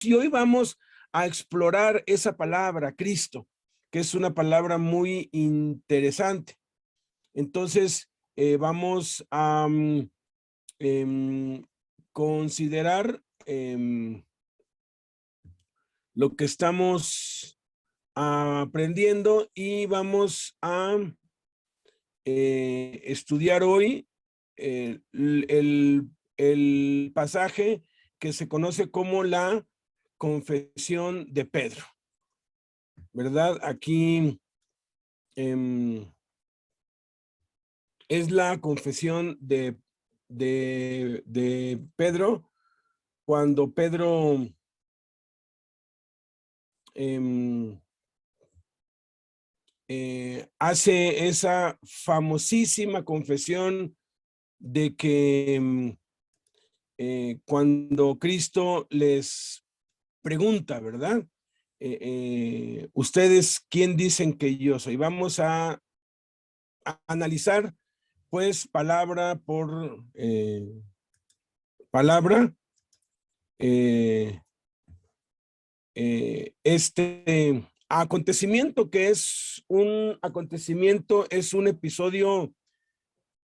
Y hoy vamos a explorar esa palabra, Cristo, que es una palabra muy interesante. Entonces, vamos a considerar lo que estamos aprendiendo y vamos a estudiar hoy el pasaje que se conoce como la confesión de Pedro, ¿verdad? Aquí es la confesión de Pedro, cuando Pedro hace esa famosísima confesión de que cuando Cristo les pregunta, ¿verdad? ¿Ustedes quién dicen que yo soy? Vamos a analizar, pues, palabra por palabra, este acontecimiento que es un acontecimiento, es un episodio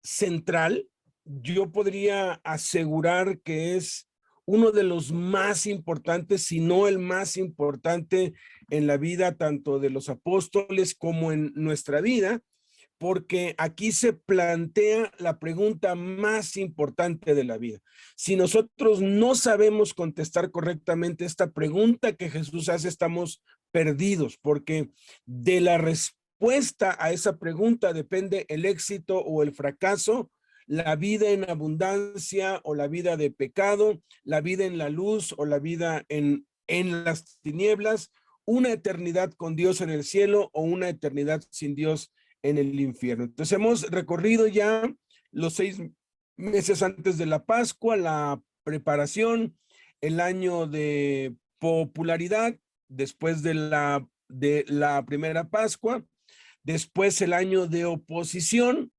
central. Yo podría asegurar que es uno de los más importantes, si no el más importante en la vida tanto de los apóstoles como en nuestra vida, porque aquí se plantea la pregunta más importante de la vida. Si nosotros no sabemos contestar correctamente esta pregunta que Jesús hace, estamos perdidos, porque de la respuesta a esa pregunta depende el éxito o el fracaso, la vida en abundancia o la vida de pecado, la vida en la luz o la vida en las tinieblas, una eternidad con Dios en el cielo o una eternidad sin Dios en el infierno. Entonces hemos recorrido ya los 6 meses antes de la Pascua, la preparación, el año de popularidad, después de la primera Pascua, después el año de oposición,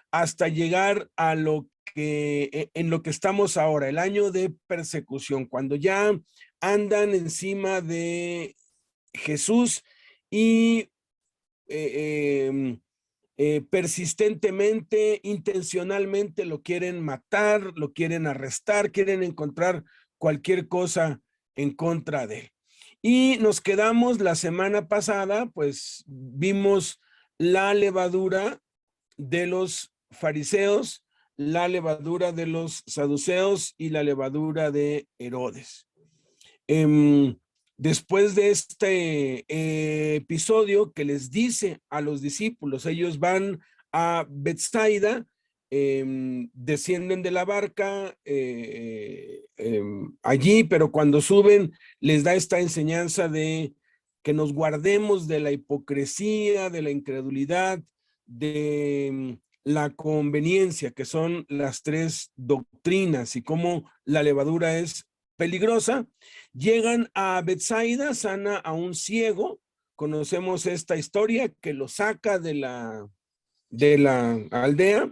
hasta llegar a lo que en lo que estamos ahora, el año de persecución, cuando ya andan encima de Jesús y persistentemente, intencionalmente lo quieren matar, lo quieren arrestar, quieren encontrar cualquier cosa en contra de él. Y nos quedamos la semana pasada, pues vimos la levadura de los fariseos, la levadura de los saduceos y la levadura de Herodes. Después de este episodio que les dice a los discípulos, ellos van a Betsaida, descienden de la barca allí, pero cuando suben les da esta enseñanza de que nos guardemos de la hipocresía, de la incredulidad, de la conveniencia, que son las 3 doctrinas y cómo la levadura es peligrosa. Llegan a Betsaida, sana a un ciego. Conocemos esta historia que lo saca de la aldea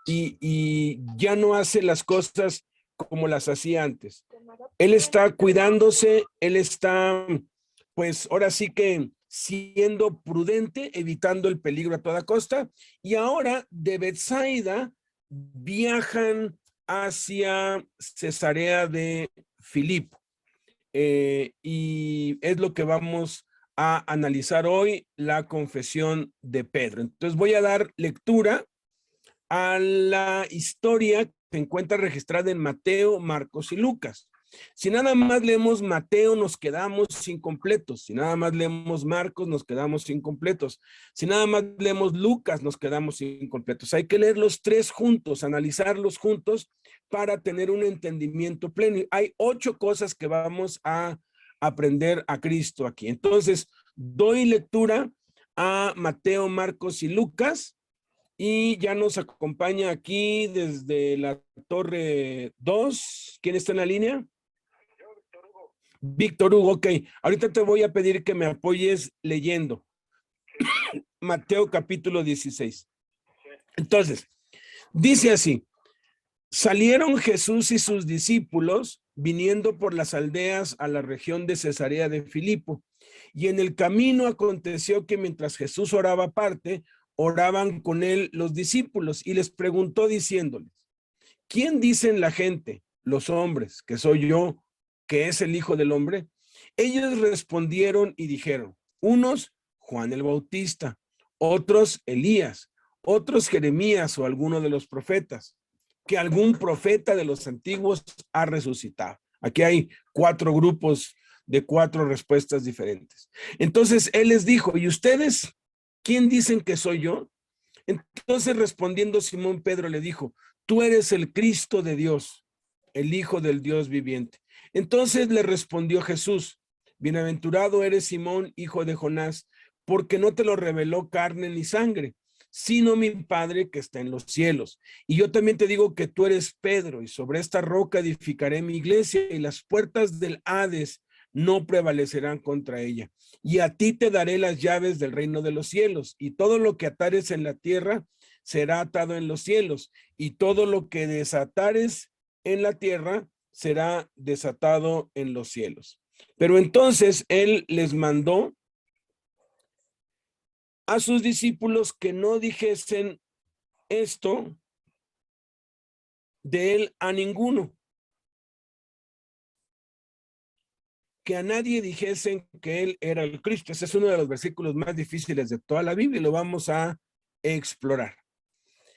y ya no hace las cosas como las hacía antes. Él está cuidándose, él está, pues ahora sí que siendo prudente, evitando el peligro a toda costa. Y ahora de Betsaida viajan hacia Cesarea de Filipo. Y es lo que vamos a analizar hoy, la confesión de Pedro. Entonces voy a dar lectura a la historia que se encuentra registrada en Mateo, Marcos y Lucas. Si nada más leemos Mateo, nos quedamos incompletos. Si nada más leemos Marcos, nos quedamos incompletos. Si nada más leemos Lucas, nos quedamos incompletos. Hay que leer los 3 juntos, analizarlos juntos para tener un entendimiento pleno. Hay 8 cosas que vamos a aprender a Cristo aquí. Entonces, doy lectura a Mateo, Marcos y Lucas. Y ya nos acompaña aquí desde la Torre 2. ¿Quién está en la línea? Víctor Hugo, ok. Ahorita te voy a pedir que me apoyes leyendo. Mateo capítulo 16. Entonces, dice así: salieron Jesús y sus discípulos viniendo por las aldeas a la región de Cesarea de Filipo. Y en el camino aconteció que mientras Jesús oraba aparte, oraban con él los discípulos y les preguntó diciéndoles, ¿quién dicen la gente, los hombres, que soy yo, que es el Hijo del Hombre? Ellos respondieron y dijeron, unos Juan el Bautista, otros Elías, otros Jeremías o alguno de los profetas, que algún profeta de los antiguos ha resucitado. Aquí hay 4 grupos de 4 respuestas diferentes. Entonces él les dijo, ¿y ustedes quién dicen que soy yo? Entonces respondiendo Simón Pedro le dijo, tú eres el Cristo de Dios, el Hijo del Dios viviente. Entonces le respondió Jesús, bienaventurado eres Simón, hijo de Jonás, porque no te lo reveló carne ni sangre, sino mi Padre que está en los cielos. Y yo también te digo que tú eres Pedro, y sobre esta roca edificaré mi iglesia, y las puertas del Hades no prevalecerán contra ella. Y a ti te daré las llaves del reino de los cielos, y todo lo que atares en la tierra será atado en los cielos, y todo lo que desatares en la tierra será desatado en los cielos. Pero entonces él les mandó a sus discípulos que no dijesen esto de él a ninguno, que a nadie dijesen que él era el Cristo. Ese es uno de los versículos más difíciles de toda la Biblia y lo vamos a explorar.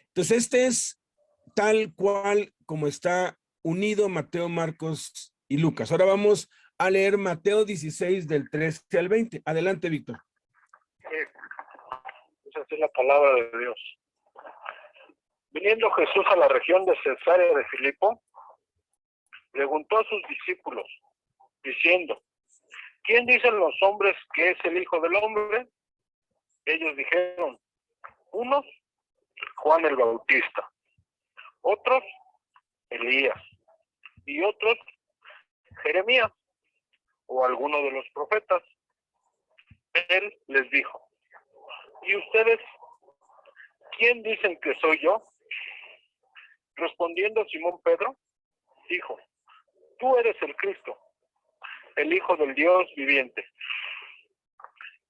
Entonces, este es tal cual como está unido Mateo, Marcos y Lucas. Ahora vamos a leer Mateo 16 del 13 al 20. Adelante, Víctor. Esa es la palabra de Dios. Viniendo Jesús a la región de Cesarea de Filipo, preguntó a sus discípulos, diciendo, ¿quién dicen los hombres que es el Hijo del Hombre? Ellos dijeron, unos, Juan el Bautista, otros, Elías, y otros, Jeremías, o alguno de los profetas. Él les dijo, ¿y ustedes quién dicen que soy yo? Respondiendo Simón Pedro, dijo, tú eres el Cristo, el Hijo del Dios viviente.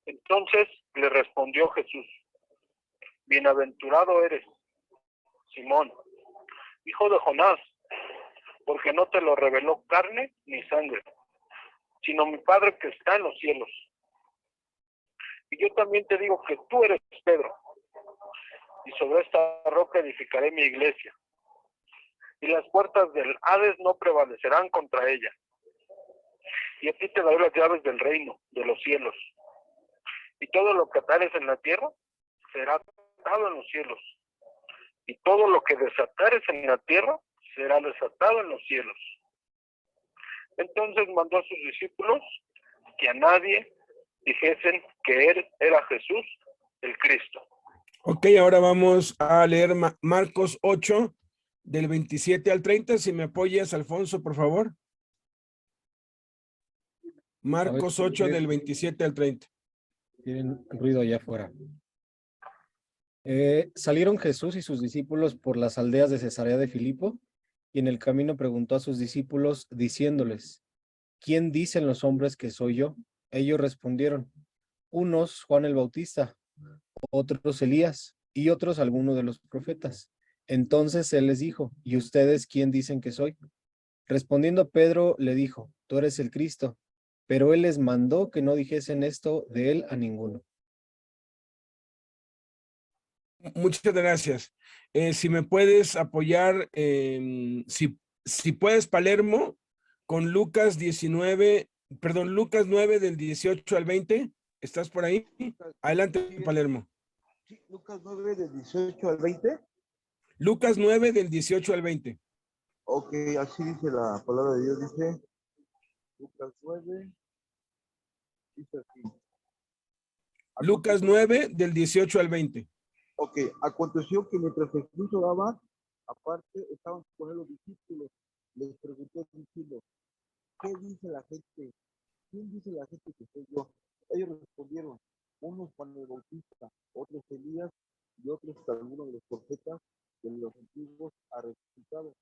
Entonces le respondió Jesús, bienaventurado eres, Simón, hijo de Jonás, porque no te lo reveló carne ni sangre, sino mi Padre que está en los cielos. Y yo también te digo que tú eres Pedro, y sobre esta roca edificaré mi iglesia, y las puertas del Hades no prevalecerán contra ella. Y a ti te daré las llaves del reino de los cielos. Y todo lo que atares en la tierra será atado en los cielos. Y todo lo que desatares en la tierra será desatado en los cielos. Entonces mandó a sus discípulos que a nadie dijesen que él era Jesús, el Cristo. Ok, ahora vamos a leer Marcos 8, del 27 al 30. Si me apoyas, Alfonso, por favor. Marcos 8, del 27 al 30. Tienen ruido allá afuera. Salieron Jesús y sus discípulos por las aldeas de Cesarea de Filipo, y en el camino preguntó a sus discípulos, diciéndoles, ¿quién dicen los hombres que soy yo? Ellos respondieron, unos Juan el Bautista, otros Elías, y otros alguno de los profetas. Entonces él les dijo, ¿y ustedes quién dicen que soy? Respondiendo Pedro le dijo, tú eres el Cristo, pero él les mandó que no dijesen esto de él a ninguno. Muchas gracias. Si me puedes apoyar, si puedes, Palermo, con Lucas 19, perdón, Lucas 9 del 18 al 20. ¿Estás por ahí? Adelante, Palermo. Sí, Lucas 9 del 18 al 20. Lucas 9 del 18 al 20. Ok, así dice la palabra de Dios, dice Lucas 9, dice así. Lucas 9 del 18 al 20. Ok, aconteció que mientras Jesús oraba, aparte estaban con él los discípulos, les preguntó diciendo, ¿qué dice la gente? ¿Quién dice la gente que soy yo? Ellos respondieron, unos Juan el Bautista, otros Elías y otros algunos de los profetas de los antiguos ha resucitado.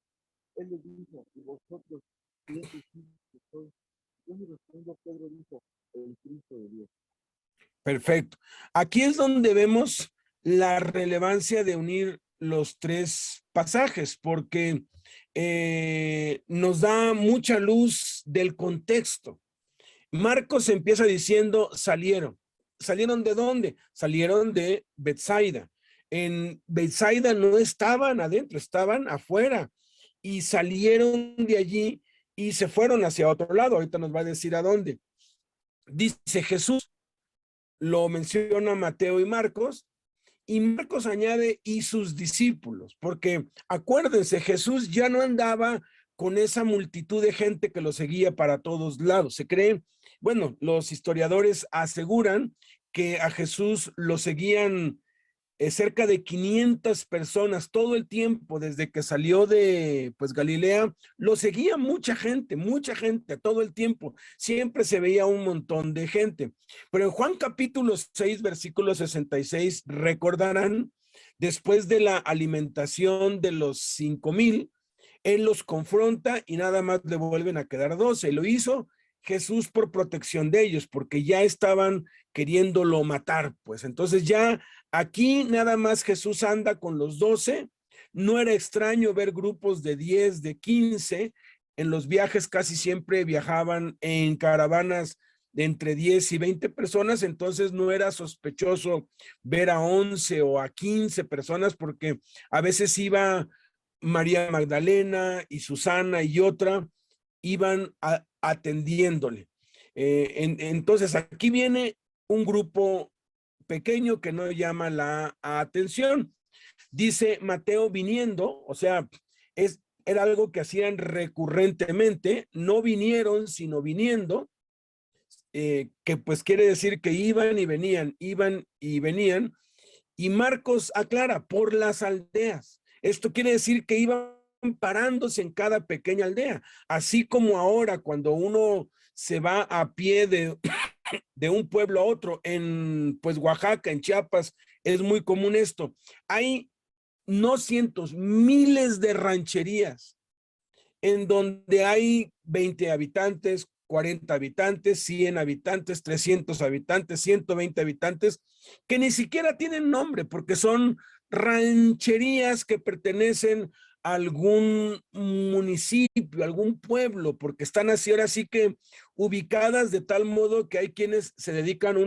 Él les dijo, ¿y vosotros ¿quién decís que soy? Y respondiendo Pedro dijo, el Cristo de Dios. Perfecto. Aquí es donde vemos la relevancia de unir los tres pasajes, porque nos da mucha luz del contexto. Marcos empieza diciendo salieron. ¿Salieron de dónde? Salieron de Betsaida. En Betsaida no estaban adentro, estaban afuera y salieron de allí y se fueron hacia otro lado. Ahorita nos va a decir a dónde. Dice Jesús, lo menciona Mateo y Marcos añade y sus discípulos, porque acuérdense, Jesús ya no andaba con esa multitud de gente que lo seguía para todos lados. Se cree, bueno, los historiadores aseguran que a Jesús lo seguían cerca de 500 personas todo el tiempo, desde que salió de pues Galilea, lo seguía mucha gente, todo el tiempo, siempre se veía un montón de gente. Pero en Juan capítulo 6, versículo 66, recordarán, después de la alimentación de los 5,000, él los confronta y nada más le vuelven a quedar 12. Lo hizo Jesús por protección de ellos, porque ya estaban queriéndolo matar, pues. Entonces ya aquí nada más Jesús anda con los 12. No era extraño ver grupos de 10, de 15. En los viajes casi siempre viajaban en caravanas de entre 10 y 20 personas, entonces no era sospechoso ver a 11 o a 15 personas, porque a veces iba María Magdalena y Susana y otra, iban atendiéndole. Entonces aquí viene un grupo pequeño que no llama la atención. Dice Mateo viniendo, o sea, era algo que hacían recurrentemente, no vinieron, sino viniendo, que pues quiere decir que iban y venían, y Marcos aclara, por las aldeas. Esto quiere decir que iban parándose en cada pequeña aldea, así como ahora cuando uno se va a pie de un pueblo a otro, en pues Oaxaca, en Chiapas, es muy común esto. Hay no cientos, miles de rancherías en donde hay 20 habitantes, 40 habitantes, 100 habitantes, 300 habitantes, 120 habitantes, que ni siquiera tienen nombre porque son rancherías que pertenecen a algún municipio, algún pueblo, porque están así ahora sí que ubicadas de tal modo que hay quienes se dedican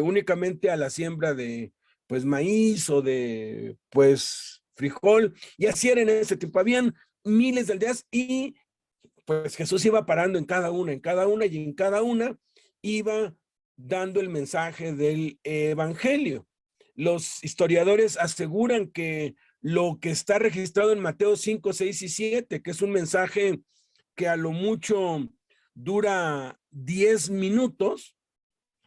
únicamente a la siembra de pues maíz o de pues frijol, y así era en ese tiempo. Habían miles de aldeas y pues Jesús iba parando en cada una y en cada una iba dando el mensaje del evangelio. Los historiadores aseguran que lo que está registrado en Mateo 5, 6 y 7, que es un mensaje que a lo mucho dura 10 minutos,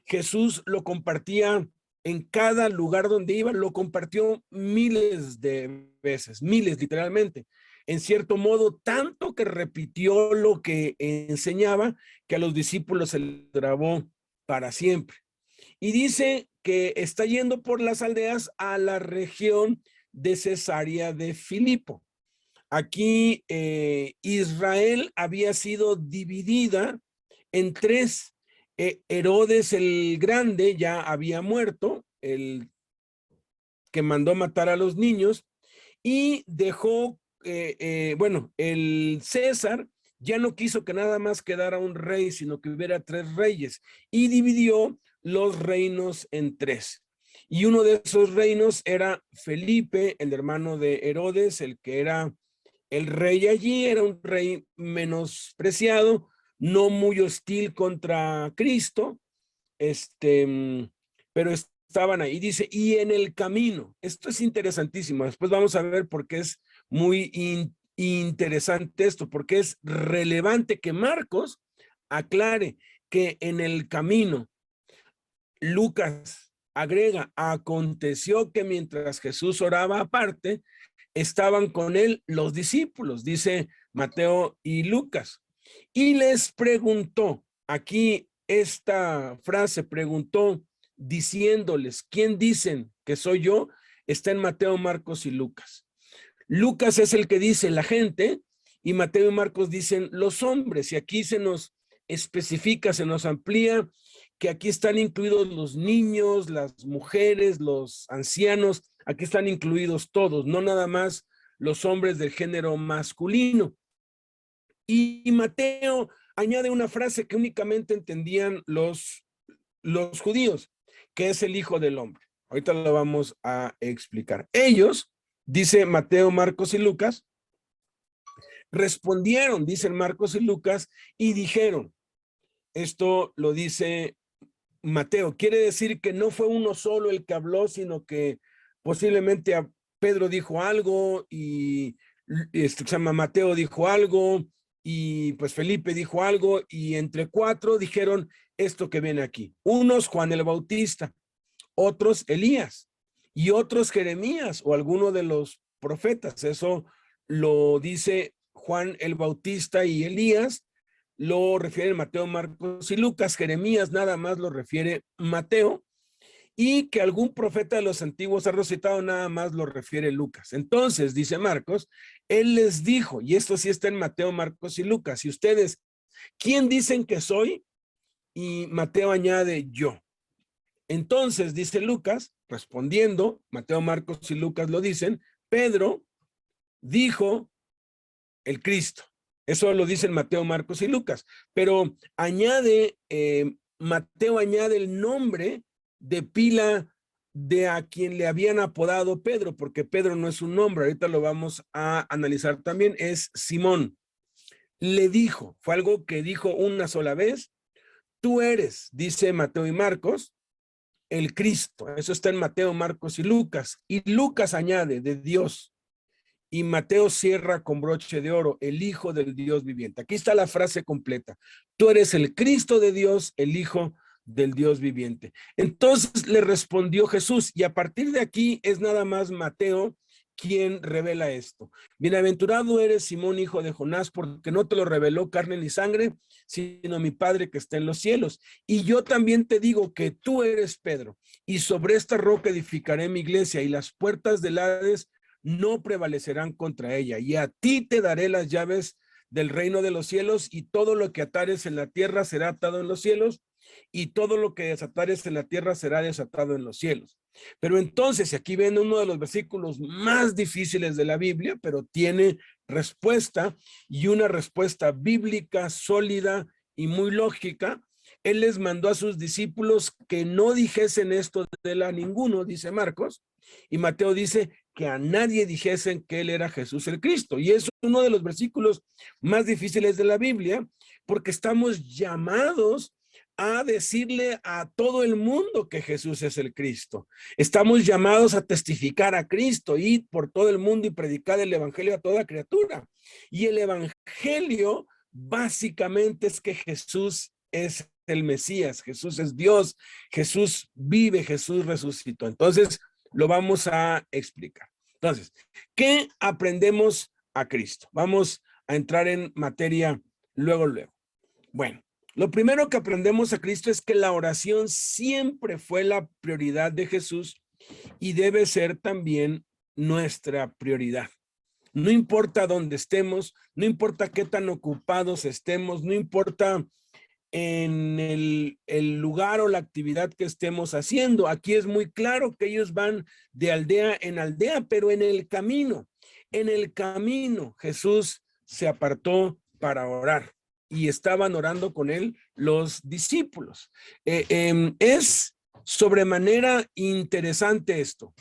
Jesús lo compartía en cada lugar donde iba, lo compartió miles de veces, miles literalmente. En cierto modo, tanto que repitió lo que enseñaba, que a los discípulos se les grabó para siempre. Y dice que está yendo por las aldeas a la región de Cesarea de Filipo. Aquí Israel había sido dividida en tres. Herodes el Grande ya había muerto, el que mandó matar a los niños, y dejó, bueno, el César ya no quiso que nada más quedara un rey, sino que hubiera tres reyes, y dividió los reinos en tres. Y uno de esos reinos era Felipe, el hermano de Herodes, el que era el rey allí, era un rey menospreciado, no muy hostil contra Cristo, pero estaban ahí. Dice, y en el camino, esto es interesantísimo, después vamos a ver por qué es muy interesante esto, porque es relevante que Marcos aclare que en el camino, Lucas agrega, aconteció que mientras Jesús oraba aparte, estaban con él los discípulos, dice Mateo y Lucas, y les preguntó, aquí esta frase preguntó diciéndoles, ¿quién dicen que soy yo? Está en Mateo, Marcos y Lucas. Lucas es el que dice la gente y Mateo y Marcos dicen los hombres, y aquí se nos especifica, se nos amplía que aquí están incluidos los niños, las mujeres, los ancianos, aquí están incluidos todos, no nada más los hombres del género masculino. Y Mateo añade una frase que únicamente entendían los judíos, que es el Hijo del Hombre. Ahorita lo vamos a explicar. Ellos, dice Mateo, Marcos y Lucas, respondieron, dicen Marcos y Lucas, y dijeron, esto lo dice Mateo, quiere decir que no fue uno solo el que habló, sino que posiblemente a Pedro dijo algo y se llama Mateo dijo algo y pues Felipe dijo algo y entre cuatro dijeron esto que viene aquí. Unos Juan el Bautista, otros Elías y otros Jeremías o alguno de los profetas. Eso lo dice Juan el Bautista y Elías. Lo refiere Mateo, Marcos y Lucas. Jeremías nada más lo refiere Mateo, y que algún profeta de los antiguos ha resucitado nada más lo refiere Lucas. Entonces, dice Marcos, él les dijo, y esto sí está en Mateo, Marcos y Lucas, y ustedes, ¿quién dicen que soy? Y Mateo añade, yo. Entonces, dice Lucas, respondiendo, Mateo, Marcos y Lucas lo dicen, Pedro dijo el Cristo. Eso lo dicen Mateo, Marcos y Lucas, pero añade, Mateo añade el nombre de pila de a quien le habían apodado Pedro, porque Pedro no es un nombre, ahorita lo vamos a analizar también, es Simón. Le dijo, fue algo que dijo una sola vez, tú eres, dice Mateo y Marcos, el Cristo. Eso está en Mateo, Marcos y Lucas. Y Lucas añade de Dios. Y Mateo cierra con broche de oro, el Hijo del Dios viviente. Aquí está la frase completa. Tú eres el Cristo de Dios, el Hijo del Dios viviente. Entonces le respondió Jesús, y a partir de aquí es nada más Mateo quien revela esto. Bienaventurado eres, Simón, hijo de Jonás, porque no te lo reveló carne ni sangre, sino mi Padre que está en los cielos. Y yo también te digo que tú eres Pedro, y sobre esta roca edificaré mi iglesia, y las puertas del Hades no prevalecerán contra ella, y a ti te daré las llaves del reino de los cielos, y todo lo que atares en la tierra será atado en los cielos, y todo lo que desatares en la tierra será desatado en los cielos. Pero entonces, aquí ven uno de los versículos más difíciles de la Biblia, pero tiene respuesta, y una respuesta bíblica, sólida y muy lógica. Él les mandó a sus discípulos que no dijesen esto de él a ninguno, dice Marcos, y Mateo dice que a nadie dijesen que él era Jesús el Cristo. Y es uno de los versículos más difíciles de la Biblia, porque estamos llamados a decirle a todo el mundo que Jesús es el Cristo. Estamos llamados a testificar a Cristo, ir por todo el mundo y predicar el evangelio a toda criatura. Y el evangelio básicamente es que Jesús es el Mesías, Jesús es Dios, Jesús vive, Jesús resucitó. Entonces, lo vamos a explicar. Entonces, ¿qué aprendemos a Cristo? Vamos a entrar en materia luego. Bueno, lo primero que aprendemos a Cristo es que la oración siempre fue la prioridad de Jesús y debe ser también nuestra prioridad. No importa dónde estemos, no importa qué tan ocupados estemos, no importa en el lugar o la actividad que estemos haciendo. Aquí es muy claro que ellos van de aldea en aldea, pero en el camino Jesús se apartó para orar y estaban orando con él los discípulos. Es sobremanera interesante esto.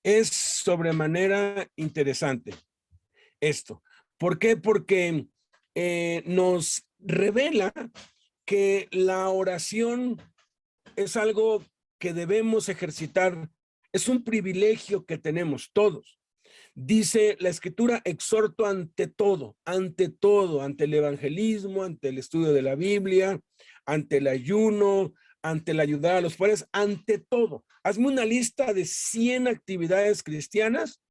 Es sobremanera interesante esto. ¿Por qué? Porque nos revela que la oración es algo que debemos ejercitar, es un privilegio que tenemos todos. Dice la Escritura, exhorto ante todo, ante el evangelismo, ante el estudio de la Biblia, ante el ayuno, ante el ayudar a los pobres, ante todo. Hazme una lista de 100 actividades cristianas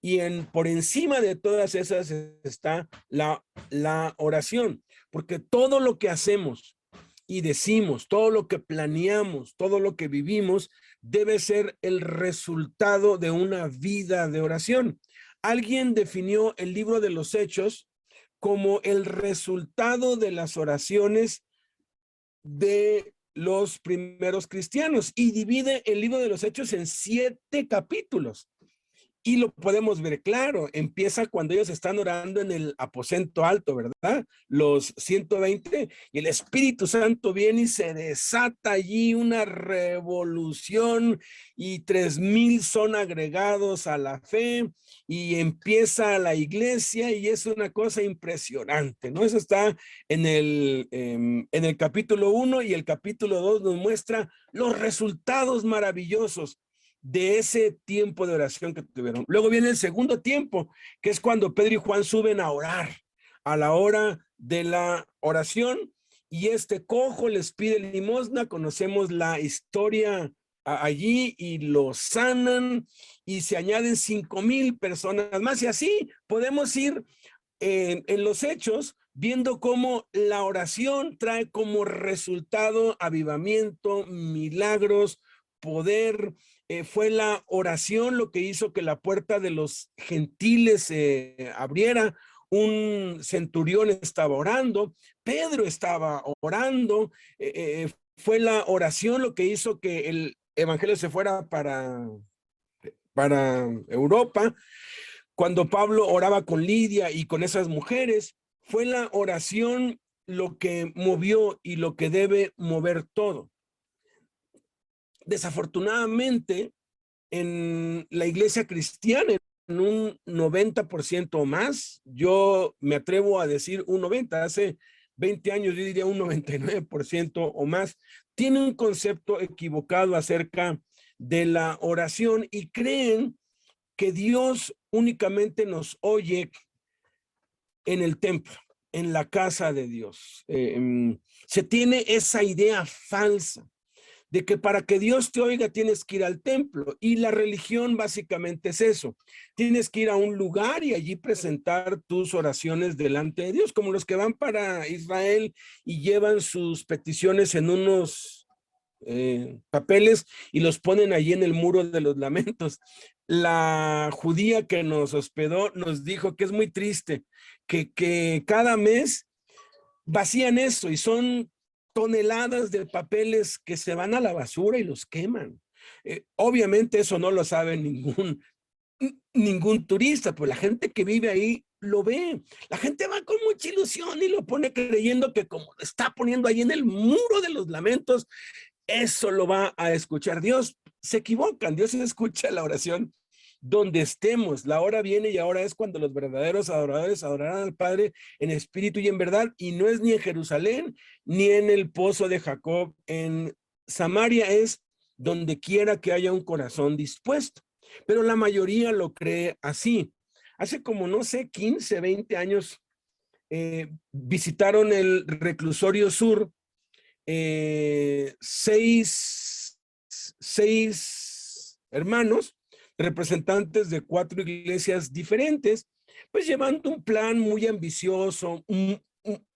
y por encima de todas esas está la oración, porque todo lo que hacemos y decimos, todo lo que planeamos, todo lo que vivimos, debe ser el resultado de una vida de oración. Alguien definió el libro de los Hechos como el resultado de las oraciones de los primeros cristianos y divide el libro de los Hechos en 7 capítulos. Y lo podemos ver claro, empieza cuando ellos están orando en el aposento alto, ¿verdad? Los 120, y el Espíritu Santo viene y se desata allí una revolución y 3,000 son agregados a la fe y empieza la iglesia y es una cosa impresionante, ¿no? Eso está en el capítulo 1 y el capítulo 2 nos muestra los resultados maravillosos de ese tiempo de oración que tuvieron. Luego viene el segundo tiempo, que es cuando Pedro y Juan suben a orar, a la hora de la oración, y este cojo les pide limosna. Conocemos la historia allí y lo sanan y se añaden 5,000 personas más, y así podemos ir en los hechos viendo cómo la oración trae como resultado avivamiento, milagros, poder. Fue la oración lo que hizo que la puerta de los gentiles se abriera. Un centurión estaba orando, Pedro estaba orando, fue la oración lo que hizo que el evangelio se fuera para Europa. Cuando Pablo oraba con Lidia y con esas mujeres, fue la oración lo que movió y lo que debe mover todo. Desafortunadamente, en la iglesia cristiana, en un 90% o más, yo me atrevo a decir un 90%, hace 20 años yo diría un 99% o más, tiene un concepto equivocado acerca de la oración y creen que Dios únicamente nos oye en el templo, en la casa de Dios. Se tiene esa idea falsa de que para que Dios te oiga tienes que ir al templo, y la religión básicamente es eso. Tienes que ir a un lugar y allí presentar tus oraciones delante de Dios, como los que van para Israel y llevan sus peticiones en unos papeles y los ponen allí en el muro de los lamentos. La judía que nos hospedó nos dijo que es muy triste que cada mes vacían eso y son toneladas de papeles que se van a la basura y los queman. Obviamente eso no lo sabe ningún turista, pues la gente que vive ahí lo ve. La gente va con mucha ilusión y lo pone creyendo que como lo está poniendo ahí en el muro de los lamentos, eso lo va a escuchar Dios. Se equivocan, Dios escucha la oración donde estemos. La hora viene y ahora es cuando los verdaderos adoradores adorarán al Padre en espíritu y en verdad, y no es ni en Jerusalén ni en el pozo de Jacob en Samaria, es donde quiera que haya un corazón dispuesto. Pero la mayoría lo cree así. Hace como, no sé, 15, 20 años visitaron el reclusorio sur 6 hermanos, representantes de 4 iglesias diferentes, pues llevando un plan muy ambicioso,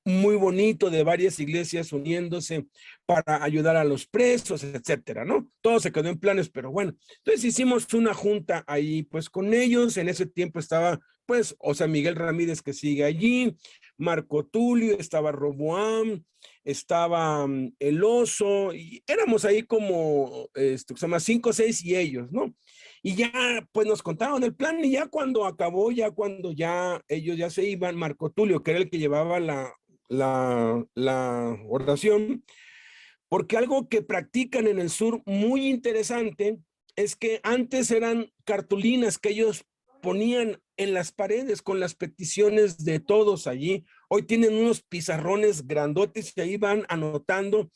muy bonito, de varias iglesias uniéndose para ayudar a los presos, etcétera, ¿no? Todo se quedó en planes, pero bueno. Entonces hicimos una junta ahí, pues con ellos. En ese tiempo estaba, pues, o sea, Miguel Ramírez, que sigue allí, Marco Tulio, estaba Roboam, estaba el Oso, y éramos ahí como, se llama 5 o 6 y ellos, ¿no? Y ya, pues nos contaron el plan, y ya cuando acabó, ya cuando ya ellos ya se iban, Marco Tulio, que era el que llevaba la oración, porque algo que practican en el sur muy interesante es que antes eran cartulinas que ellos ponían en las paredes con las peticiones de todos allí. Hoy tienen unos pizarrones grandotes y ahí van anotando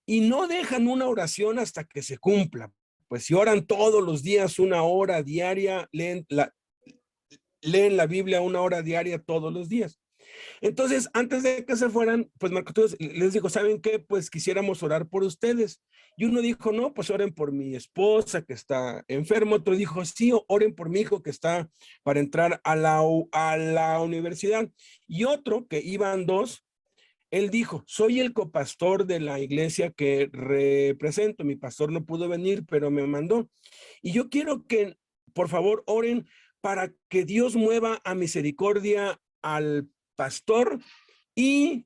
y no dejan una oración hasta que se cumpla. Pues si oran todos los días 1 hora diaria, leen la Biblia 1 hora diaria todos los días. Entonces, antes de que se fueran, pues Marco Tulio les dijo, ¿saben qué? Pues quisiéramos orar por ustedes. Y uno dijo, no, pues oren por mi esposa que está enferma. Otro dijo, sí, oren por mi hijo que está para entrar a la universidad. Y otro, que iban 2, él dijo, soy el copastor de la iglesia que represento. Mi pastor no pudo venir, pero me mandó. Y yo quiero que, por favor, oren para que Dios mueva a misericordia al pastor y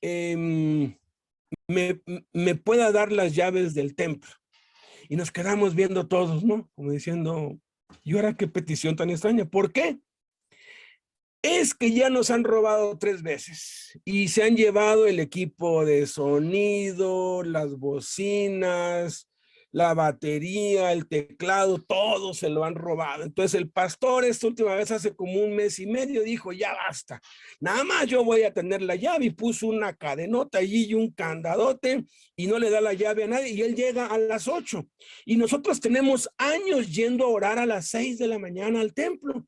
me pueda dar las llaves del templo. Y nos quedamos viendo todos, ¿no? Como diciendo, ¿y ahora qué petición tan extraña? ¿Por qué? Es que ya nos han robado 3 veces y se han llevado el equipo de sonido, las bocinas, la batería, el teclado, todo se lo han robado. Entonces el pastor esta última vez hace como 1 mes y medio dijo, ya basta, nada más yo voy a tener la llave, y puso una cadenota allí y un candadote y no le da la llave a nadie, y él llega a las 8 y nosotros tenemos años yendo a orar a las 6 de la mañana al templo.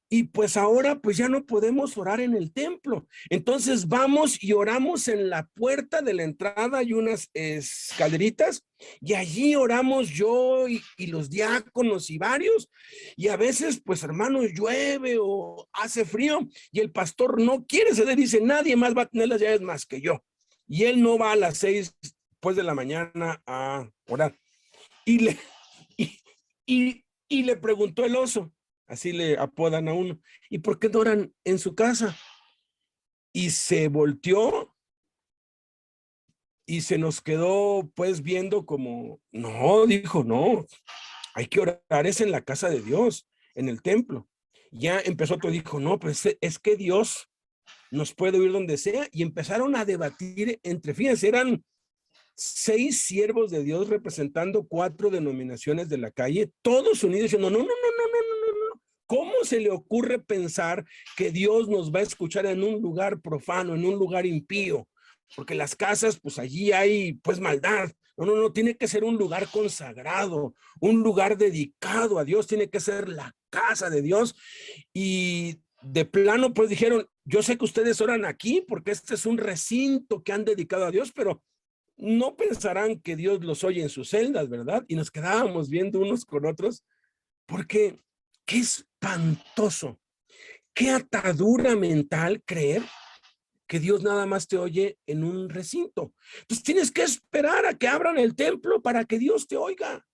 Y pues ahora pues ya no podemos orar en el templo. Entonces vamos y oramos en la puerta de la entrada, hay unas escaleritas y allí oramos yo y los diáconos y varios. Y a veces pues hermanos llueve o hace frío y el pastor no quiere ceder, dice nadie más va a tener las llaves más que yo. Y él no va a las 6 pues de la mañana a orar. Y le preguntó el oso. Así le apodan a uno. ¿Y por qué no oran en su casa? Y se volteó y se nos quedó pues viendo como, no, dijo, no, hay que orar, es en la casa de Dios, en el templo. Ya empezó otro, dijo, no, pues es que Dios nos puede oír donde sea. Y empezaron a debatir entre, fíjense, eran 6 siervos de Dios representando 4 denominaciones de la calle, todos unidos diciendo, no, no, no, no, no, no, no. ¿Cómo se le ocurre pensar que Dios nos va a escuchar en un lugar profano, en un lugar impío? Porque las casas, pues allí hay pues maldad. No, no, no, tiene que ser un lugar consagrado, un lugar dedicado a Dios, tiene que ser la casa de Dios. Y de plano pues dijeron, yo sé que ustedes oran aquí porque este es un recinto que han dedicado a Dios, pero no pensarán que Dios los oye en sus celdas, ¿verdad? Y nos quedábamos viendo unos con otros, porque qué espantoso, qué atadura mental creer que Dios nada más te oye en un recinto. Entonces tienes que esperar a que abran el templo para que Dios te oiga.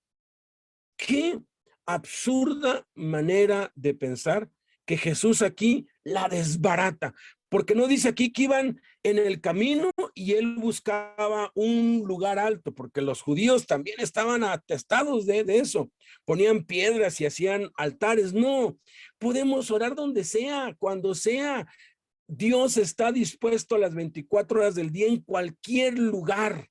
Qué absurda manera de pensar que Jesús aquí la desbarata, porque no dice aquí que iban en el camino y él buscaba un lugar alto, porque los judíos también estaban atestados de eso, ponían piedras y hacían altares. No, podemos orar donde sea, cuando sea. Dios está dispuesto a las 24 horas del día en cualquier lugar.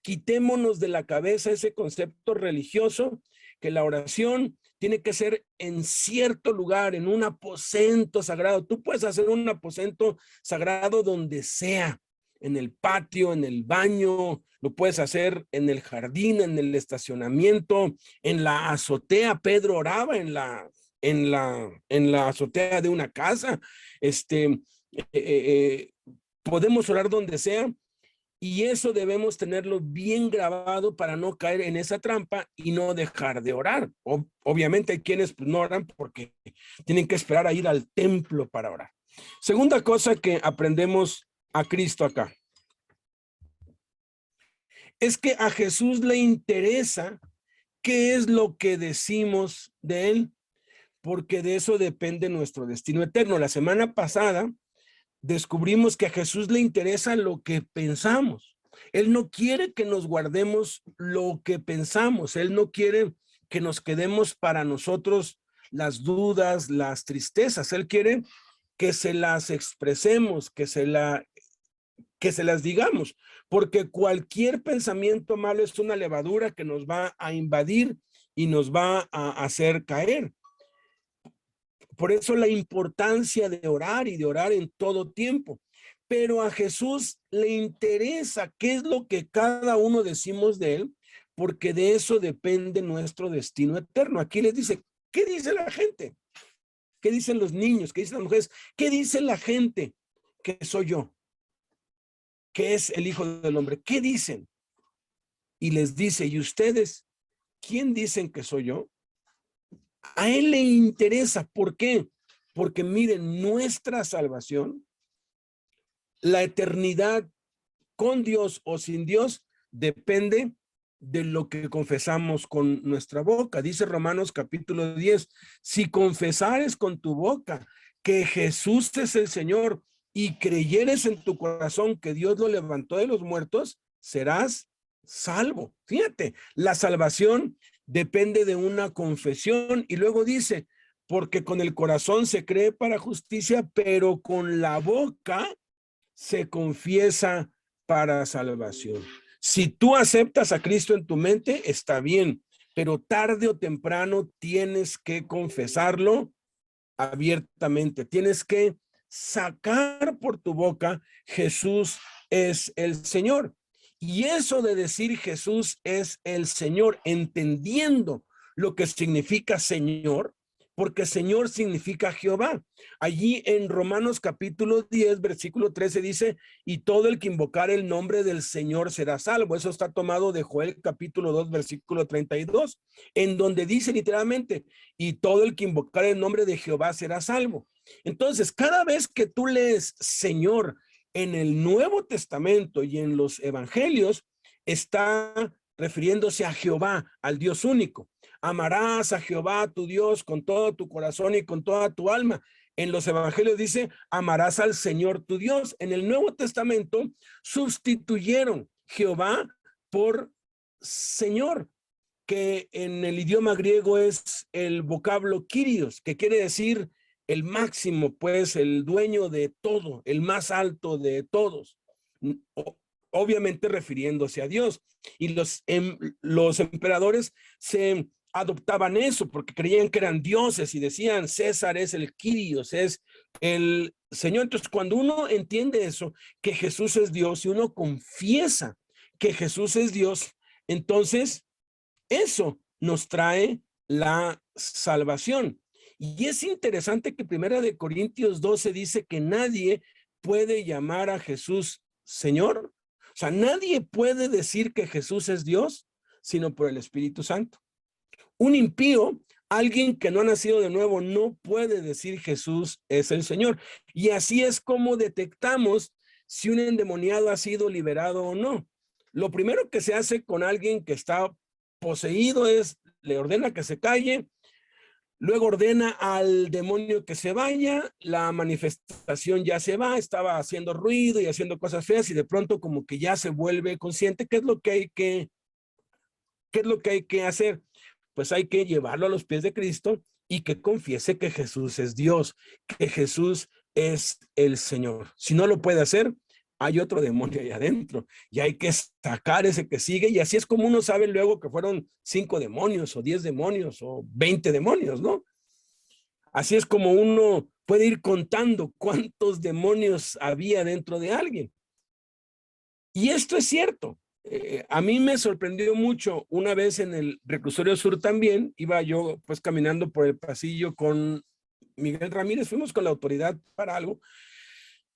Quitémonos de la cabeza ese concepto religioso que la oración tiene que ser en cierto lugar, en un aposento sagrado. Tú puedes hacer un aposento sagrado donde sea, en el patio, en el baño, lo puedes hacer en el jardín, en el estacionamiento, en la azotea. Pedro oraba en la azotea de una casa. Podemos orar donde sea. Y eso debemos tenerlo bien grabado para no caer en esa trampa y no dejar de orar. Obviamente hay quienes pues, no oran porque tienen que esperar a ir al templo para orar. Segunda cosa que aprendemos a Cristo acá. Es que a Jesús le interesa qué es lo que decimos de él, porque de eso depende nuestro destino eterno. La semana pasada descubrimos que a Jesús le interesa lo que pensamos. Él no quiere que nos guardemos lo que pensamos. Él no quiere que nos quedemos para nosotros las dudas, las tristezas. Él quiere que se las expresemos, que se las digamos, porque cualquier pensamiento malo es una levadura que nos va a invadir y nos va a hacer caer. Por eso la importancia de orar y de orar en todo tiempo. Pero a Jesús le interesa qué es lo que cada uno decimos de él, porque de eso depende nuestro destino eterno. Aquí les dice, ¿qué dice la gente? ¿Qué dicen los niños? ¿Qué dicen las mujeres? ¿Qué dice la gente que soy yo? ¿Qué es el Hijo del Hombre? ¿Qué dicen? Y les dice, ¿y ustedes quién dicen que soy yo? A él le interesa. ¿Por qué? Porque miren, nuestra salvación, la eternidad con Dios o sin Dios, depende de lo que confesamos con nuestra boca. Dice Romanos capítulo 10, si confesares con tu boca que Jesús es el Señor y creyeres en tu corazón que Dios lo levantó de los muertos, serás salvo. Fíjate, la salvación depende de una confesión y luego dice, porque con el corazón se cree para justicia, pero con la boca se confiesa para salvación. Si tú aceptas a Cristo en tu mente, está bien, pero tarde o temprano tienes que confesarlo abiertamente. Tienes que sacar por tu boca, Jesús es el Señor. Y eso de decir Jesús es el Señor, entendiendo lo que significa Señor, porque Señor significa Jehová. Allí en Romanos capítulo 10, versículo 13 dice, y todo el que invocar el nombre del Señor será salvo. Eso está tomado de Joel capítulo 2, versículo 32, en donde dice literalmente, y todo el que invocar el nombre de Jehová será salvo. Entonces, cada vez que tú lees Señor en el Nuevo Testamento y en los evangelios, está refiriéndose a Jehová, al Dios único. Amarás a Jehová tu Dios con todo tu corazón y con toda tu alma. En los evangelios dice, amarás al Señor tu Dios. En el Nuevo Testamento sustituyeron Jehová por Señor, que en el idioma griego es el vocablo Kyrios, que quiere decir el máximo, pues el dueño de todo, el más alto de todos, obviamente refiriéndose a Dios. Y los emperadores se adoptaban eso porque creían que eran dioses y decían César es el Kyrios, es el Señor. Entonces cuando uno entiende eso, que Jesús es Dios y uno confiesa que Jesús es Dios, entonces eso nos trae la salvación. Y es interesante que Primera de Corintios 12 dice que nadie puede llamar a Jesús Señor. O sea, nadie puede decir que Jesús es Dios, sino por el Espíritu Santo. Un impío, alguien que no ha nacido de nuevo, no puede decir Jesús es el Señor. Y así es como detectamos si un endemoniado ha sido liberado o no. Lo primero que se hace con alguien que está poseído es, le ordena que se calle, luego ordena al demonio que se vaya, la manifestación ya se va, estaba haciendo ruido y haciendo cosas feas y de pronto como que ya se vuelve consciente. ¿Qué es lo que hay que hacer? Pues hay que llevarlo a los pies de Cristo y que confiese que Jesús es Dios, que Jesús es el Señor. Si no lo puede hacer, hay otro demonio ahí adentro y hay que sacar ese que sigue, y así es como uno sabe luego que fueron 5 demonios o 10 demonios o 20 demonios, ¿no? Así es como uno puede ir contando cuántos demonios había dentro de alguien. Y esto es cierto. A mí me sorprendió mucho una vez en el Reclusorio Sur también, iba yo pues caminando por el pasillo con Miguel Ramírez, fuimos con la autoridad para algo,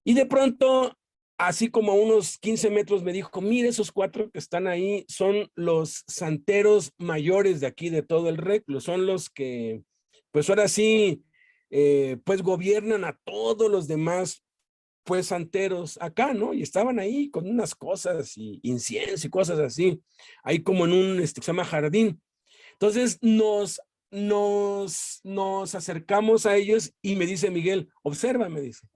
y de pronto, así como a unos 15 metros me dijo, mire, esos 4 que están ahí son los santeros mayores de aquí, de todo el Reclu, son los que, pues ahora sí, pues gobiernan a todos los demás, pues santeros acá, ¿no? Y estaban ahí con unas cosas y incienso y cosas así, ahí como en un, se llama jardín. Entonces nos acercamos a ellos y me dice Miguel, observa, me dice.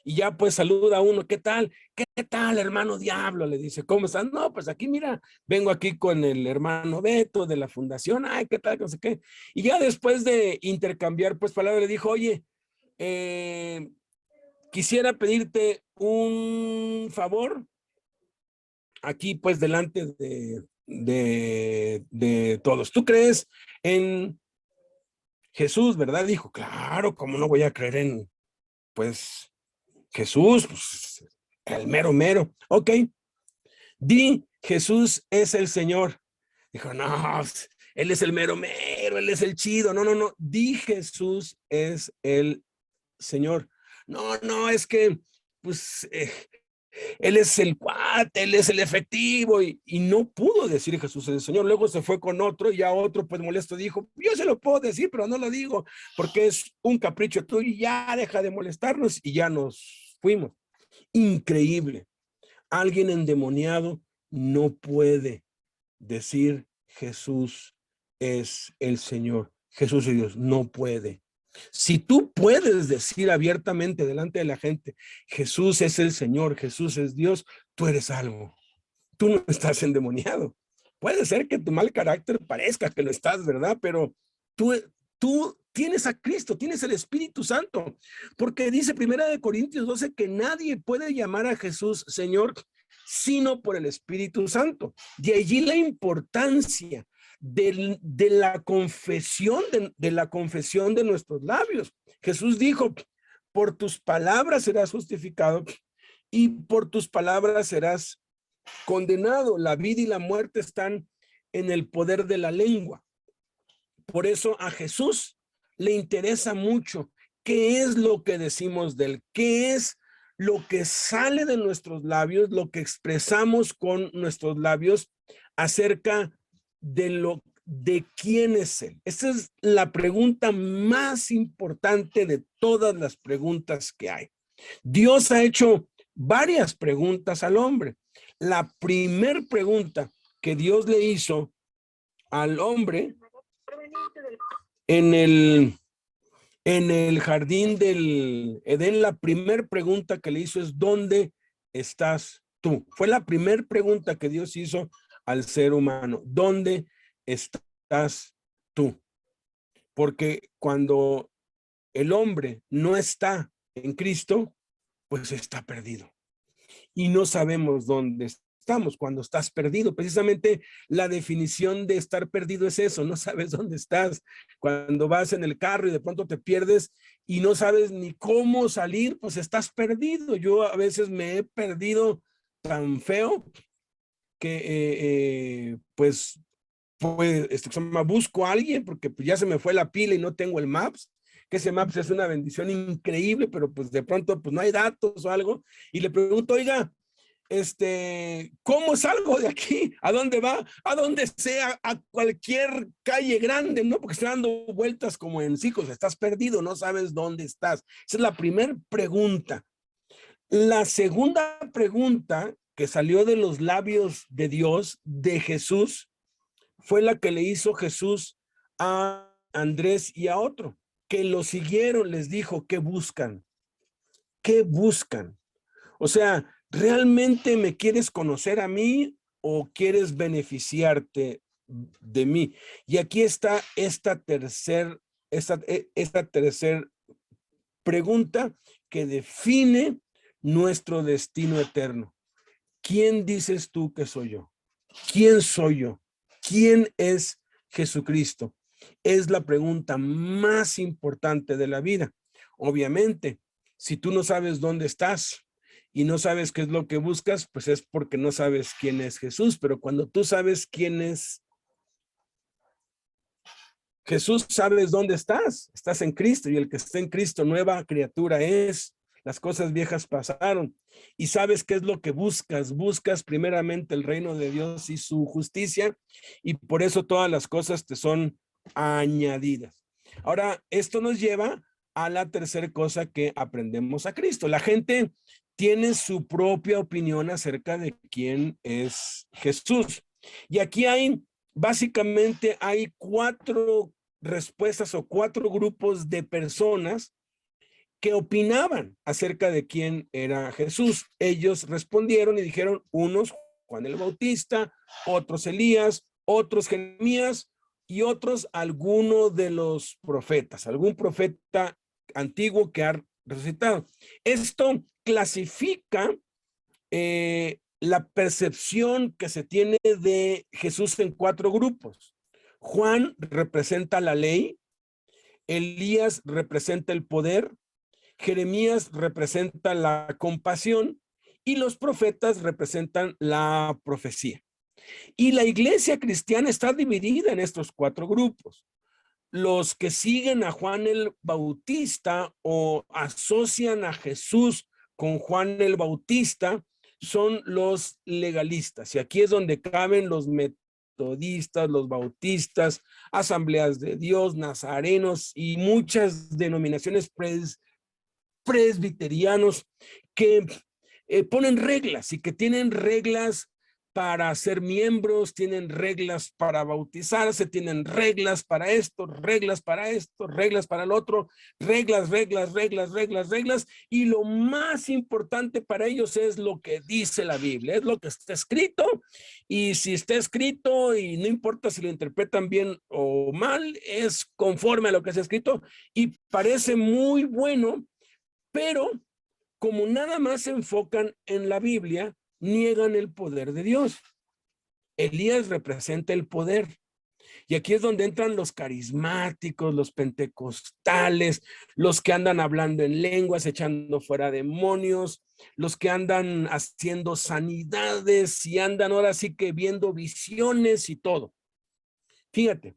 Y ya pues saluda a uno, ¿qué tal? ¿Qué tal, hermano Diablo? Le dice, ¿cómo están? No, pues aquí mira, vengo aquí con el hermano Beto de la fundación, ay, ¿qué tal? No sé qué. Y ya después de intercambiar pues palabras, le dijo, oye, quisiera pedirte un favor aquí pues delante de todos. ¿Tú crees en Jesús, verdad? Dijo, claro, ¿cómo no voy a creer en, pues, Jesús? Pues, el mero mero. Ok, di, Jesús es el Señor. Dijo, no, él es el mero mero, él es el chido. No, no, no, di, Jesús es el Señor. No, es que, pues, él es el cuate, él es el efectivo, y no pudo decir Jesús es el Señor. Luego se fue con otro y ya otro pues molesto dijo, yo se lo puedo decir, pero no lo digo porque es un capricho tuyo y ya deja de molestarnos, y ya nos fuimos. Increíble. Alguien endemoniado no puede decir Jesús es el Señor, Jesús es Dios. No puede. Si tú puedes decir abiertamente delante de la gente, Jesús es el Señor, Jesús es Dios, tú eres salvo. Tú no estás endemoniado. Puede ser que tu mal carácter parezca que lo estás, ¿verdad? Pero tú tienes a Cristo, tienes el Espíritu Santo, porque dice 1 Corintios 12 que nadie puede llamar a Jesús Señor sino por el Espíritu Santo. De allí la importancia de la confesión de nuestros labios. Jesús dijo, por tus palabras serás justificado y por tus palabras serás condenado. La vida y la muerte están en el poder de la lengua. Por eso a Jesús le interesa mucho qué es lo que decimos de él, qué es lo que sale de nuestros labios, lo que expresamos con nuestros labios acerca de quién es él. Esa es la pregunta más importante de todas las preguntas que hay. Dios ha hecho varias preguntas al hombre. La primer pregunta que Dios le hizo al hombre en el jardín del Edén, la primera pregunta que le hizo es, ¿dónde estás tú? Fue la primera pregunta que Dios hizo al ser humano. ¿Dónde estás tú? Porque cuando el hombre no está en Cristo, pues está perdido. Y no sabemos dónde estamos cuando estás perdido. Precisamente la definición de estar perdido es eso, no sabes dónde estás. Cuando vas en el carro y de pronto te pierdes y no sabes ni cómo salir, pues estás perdido. Yo a veces me he perdido tan feo que pues busco a alguien porque pues ya se me fue la pila y no tengo el Maps, que ese Maps es una bendición increíble, pero pues de pronto pues no hay datos o algo, y le pregunto, oiga, ¿cómo salgo de aquí? ¿A dónde va? A donde sea, a cualquier calle grande, ¿no? Porque estoy dando vueltas como en ciclos, estás perdido, no sabes dónde estás. Esa es la primera pregunta. La segunda pregunta que salió de los labios de Dios, de Jesús, fue la que le hizo Jesús a Andrés y a otro, que lo siguieron, les dijo, ¿qué buscan? ¿Qué buscan? O sea, ¿realmente me quieres conocer a mí o quieres beneficiarte de mí? Y aquí está esta tercer pregunta que define nuestro destino eterno. ¿Quién dices tú que soy yo? ¿Quién soy yo? ¿Quién es Jesucristo? Es la pregunta más importante de la vida. Obviamente, si tú no sabes dónde estás y no sabes qué es lo que buscas, pues es porque no sabes quién es Jesús. Pero cuando tú sabes quién es Jesús, sabes dónde estás. Estás en Cristo, y el que está en Cristo, nueva criatura es. Las cosas viejas pasaron y sabes qué es lo que buscas. Buscas primeramente el reino de Dios y su justicia, y por eso todas las cosas te son añadidas. Ahora, esto nos lleva a la tercera cosa que aprendemos a Cristo. La gente tiene su propia opinión acerca de quién es Jesús. Y aquí básicamente hay 4 respuestas o 4 grupos de personas que opinaban acerca de quién era Jesús. Ellos respondieron y dijeron, unos Juan el Bautista, otros Elías, otros Jeremías y otros alguno de los profetas, algún profeta antiguo que ha resucitado. Esto clasifica la percepción que se tiene de Jesús en 4 grupos. Juan representa la ley, Elías representa el poder, Jeremías representa la compasión y los profetas representan la profecía. Y la iglesia cristiana está dividida en estos 4 grupos. Los que siguen a Juan el Bautista o asocian a Jesús con Juan el Bautista son los legalistas. Y aquí es donde caben los metodistas, los bautistas, asambleas de Dios, nazarenos y muchas denominaciones presbiterianos que ponen reglas y que tienen reglas para ser miembros, tienen reglas para bautizarse, tienen reglas para esto, reglas para esto, reglas para el otro, reglas, y lo más importante para ellos es lo que dice la Biblia, es lo que está escrito, y si está escrito, y no importa si lo interpretan bien o mal, es conforme a lo que se ha escrito, y parece muy bueno, pero como nada más se enfocan en la Biblia, niegan el poder de Dios. Elías representa el poder. Y aquí es donde entran los carismáticos, los pentecostales, los que andan hablando en lenguas, echando fuera demonios, los que andan haciendo sanidades y andan ahora sí que viendo visiones y todo. Fíjate,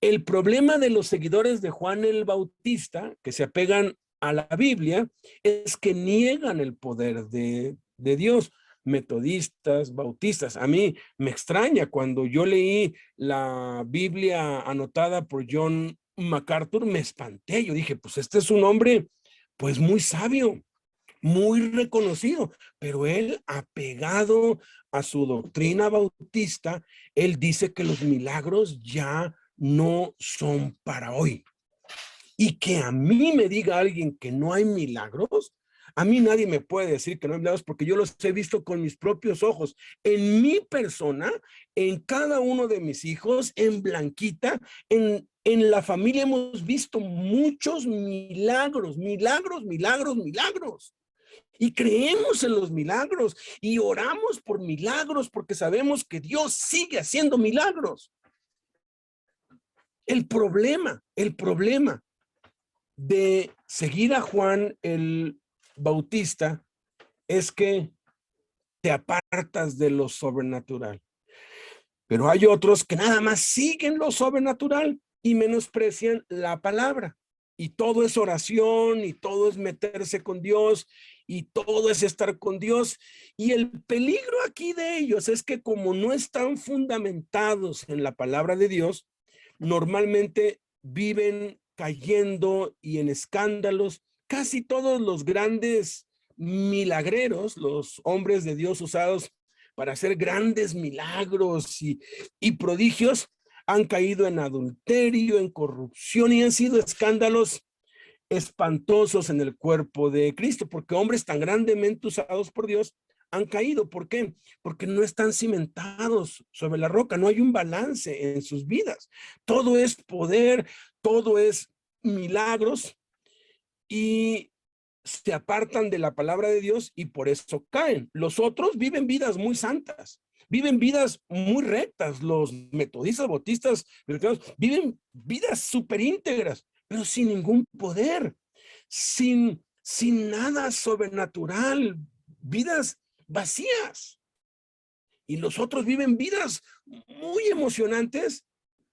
el problema de los seguidores de Juan el Bautista, que se apegan a la Biblia, es que niegan el poder de Dios. Metodistas, bautistas. A mí me extraña cuando yo leí la Biblia anotada por John MacArthur, me espanté. Yo dije, pues este es un hombre pues muy sabio, muy reconocido, pero él, apegado a su doctrina bautista, él dice que los milagros ya no son para hoy. Y que a mí me diga alguien que no hay milagros, a mí nadie me puede decir que no hay milagros porque yo los he visto con mis propios ojos, en mi persona, en cada uno de mis hijos, en Blanquita, en la familia hemos visto muchos milagros. Y creemos en los milagros y oramos por milagros porque sabemos que Dios sigue haciendo milagros. El problema de seguir a Juan el Bautista es que te apartas de lo sobrenatural. Pero hay otros que nada más siguen lo sobrenatural y menosprecian la palabra. Y todo es oración, y todo es meterse con Dios, y todo es estar con Dios. Y el peligro aquí de ellos es que como no están fundamentados en la palabra de Dios, normalmente viven cayendo y en escándalos. Casi todos los grandes milagreros, los hombres de Dios usados para hacer grandes milagros y prodigios, han caído en adulterio, en corrupción y han sido escándalos espantosos en el cuerpo de Cristo, porque hombres tan grandemente usados por Dios han caído. ¿Por qué? Porque no están cimentados sobre la roca, no hay un balance en sus vidas. Todo es poder, todo es milagros y se apartan de la palabra de Dios y por eso caen. Los otros viven vidas muy santas, viven vidas muy rectas. Los metodistas, bautistas, viven vidas súper íntegras, pero sin ningún poder, sin nada sobrenatural, vidas vacías. Y los otros viven vidas muy emocionantes,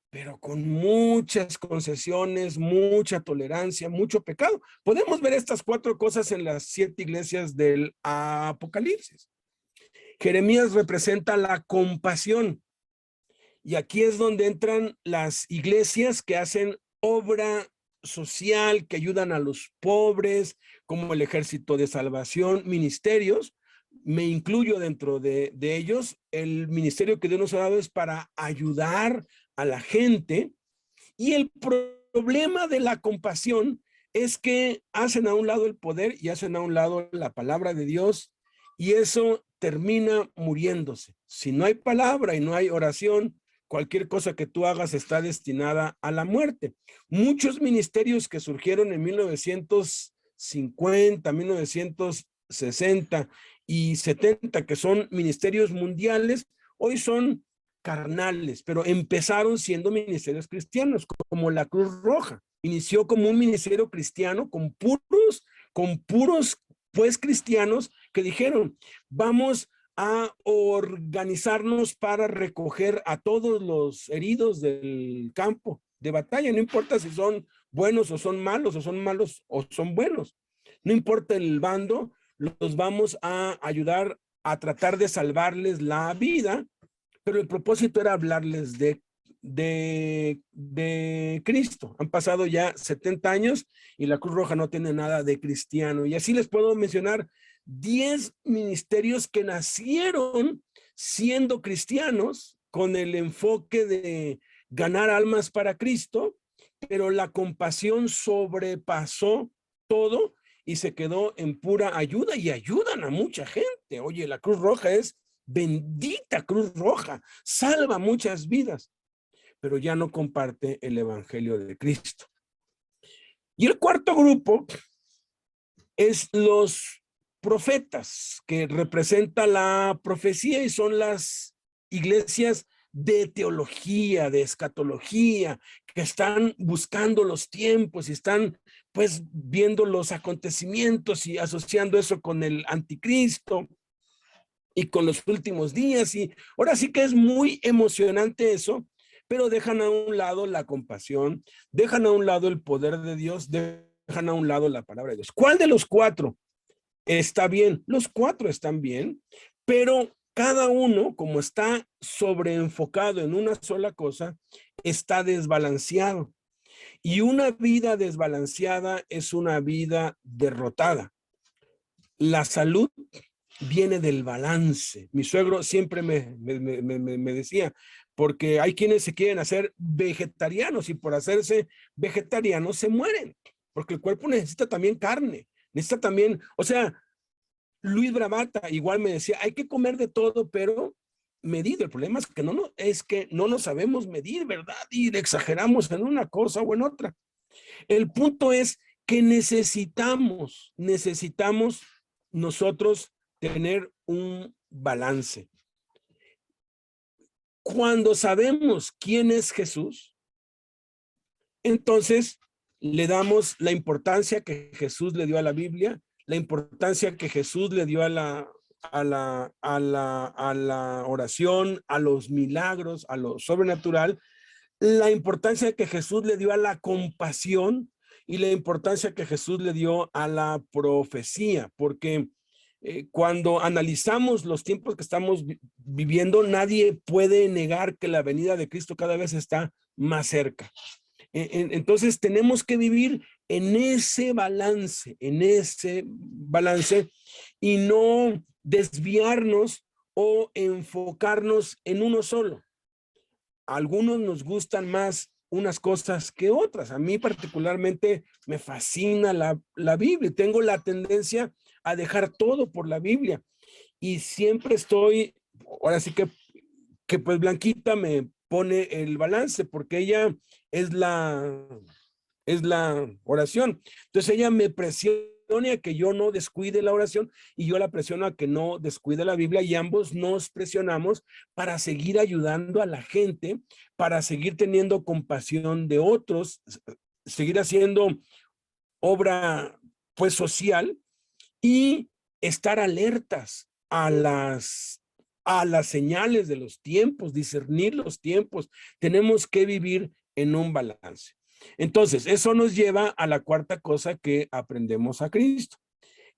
pero con muchas concesiones, mucha tolerancia, mucho pecado. Podemos ver estas 4 cosas en las 7 iglesias del Apocalipsis. Jeremías representa la compasión. Y aquí es donde entran las iglesias que hacen obra social, que ayudan a los pobres, como el Ejército de Salvación, ministerios. Me incluyo dentro de ellos. El ministerio que Dios nos ha dado es para ayudar a la gente. Y el problema de la compasión es que hacen a un lado el poder y hacen a un lado la palabra de Dios, y eso termina muriéndose. Si no hay palabra y no hay oración, cualquier cosa que tú hagas está destinada a la muerte. Muchos ministerios que surgieron en 1950, 1960 y 70, que son ministerios mundiales, hoy son carnales, pero empezaron siendo ministerios cristianos, como la Cruz Roja. Inició como un ministerio cristiano con puros pues cristianos que dijeron, vamos a organizarnos para recoger a todos los heridos del campo de batalla, no importa si son buenos o son malos o son buenos, no importa el bando, los vamos a ayudar a tratar de salvarles la vida, pero el propósito era hablarles de Cristo. Han pasado ya 70 años y la Cruz Roja no tiene nada de cristiano. Y así les puedo mencionar 10 ministerios que nacieron siendo cristianos con el enfoque de ganar almas para Cristo, pero la compasión sobrepasó todo y se quedó en pura ayuda y ayudan a mucha gente. Oye, la Cruz Roja es bendita Cruz Roja, salva muchas vidas, pero ya no comparte el evangelio de Cristo. Y el cuarto grupo es los profetas, que representa la profecía y son las iglesias de teología, de escatología, que están buscando los tiempos y están pues viendo los acontecimientos y asociando eso con el anticristo y con los últimos días. Y ahora sí que es muy emocionante eso, pero dejan a un lado la compasión, dejan a un lado el poder de Dios, dejan a un lado la palabra de Dios. ¿Cuál de los cuatro está bien? Los cuatro están bien, pero cada uno, como está sobreenfocado en una sola cosa, está desbalanceado. Y una vida desbalanceada es una vida derrotada. La salud viene del balance. Mi suegro siempre me decía, porque hay quienes se quieren hacer vegetarianos y por hacerse vegetarianos se mueren, porque el cuerpo necesita también carne, necesita también, o sea, Luis Bravata igual me decía, hay que comer de todo, pero medido. El problema es que es que no nos sabemos medir, ¿verdad? Y exageramos en una cosa o en otra. El punto es que necesitamos nosotros tener un balance. Cuando sabemos quién es Jesús, entonces le damos la importancia que Jesús le dio a la Biblia, la importancia que Jesús le dio a la oración, a los milagros, a lo sobrenatural, la importancia que Jesús le dio a la compasión y la importancia que Jesús le dio a la profecía, porque cuando analizamos los tiempos que estamos viviendo, nadie puede negar que la venida de Cristo cada vez está más cerca. Entonces tenemos que vivir en ese balance y no desviarnos o enfocarnos en uno solo. A algunos nos gustan más unas cosas que otras. A mí particularmente me fascina la Biblia. Tengo la tendencia a dejar todo por la Biblia. Y siempre estoy, ahora sí que pues Blanquita me pone el balance porque ella es la oración. Entonces ella me presiona a que yo no descuide la oración y yo la presiono a que no descuide la Biblia y ambos nos presionamos para seguir ayudando a la gente, para seguir teniendo compasión de otros, seguir haciendo obra pues social y estar alertas a las señales de los tiempos, discernir los tiempos. Tenemos que vivir en un balance. Entonces, eso nos lleva a la cuarta cosa que aprendemos a Cristo,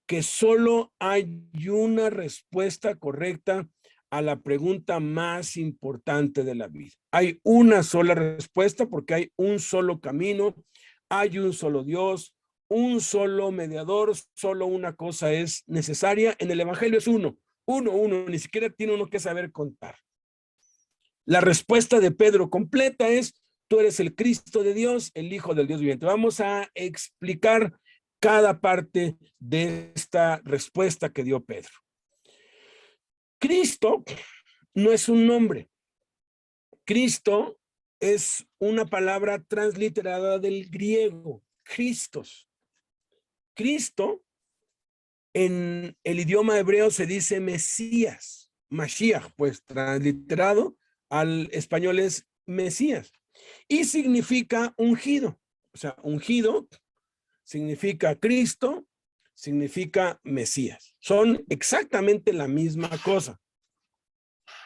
que solo hay una respuesta correcta a la pregunta más importante de la vida. Hay una sola respuesta porque hay un solo camino, hay un solo Dios, un solo mediador, solo una cosa es necesaria. En el evangelio es uno, ni siquiera tiene uno que saber contar. La respuesta de Pedro completa es: tú eres el Cristo de Dios, el Hijo del Dios viviente. Vamos a explicar cada parte de esta respuesta que dio Pedro. Cristo no es un nombre. Cristo es una palabra transliterada del griego, Christos. Cristo, en el idioma hebreo se dice Mesías, Mashiach, pues transliterado al español es Mesías. Y significa ungido. O sea, ungido significa Cristo, significa Mesías. Son exactamente la misma cosa.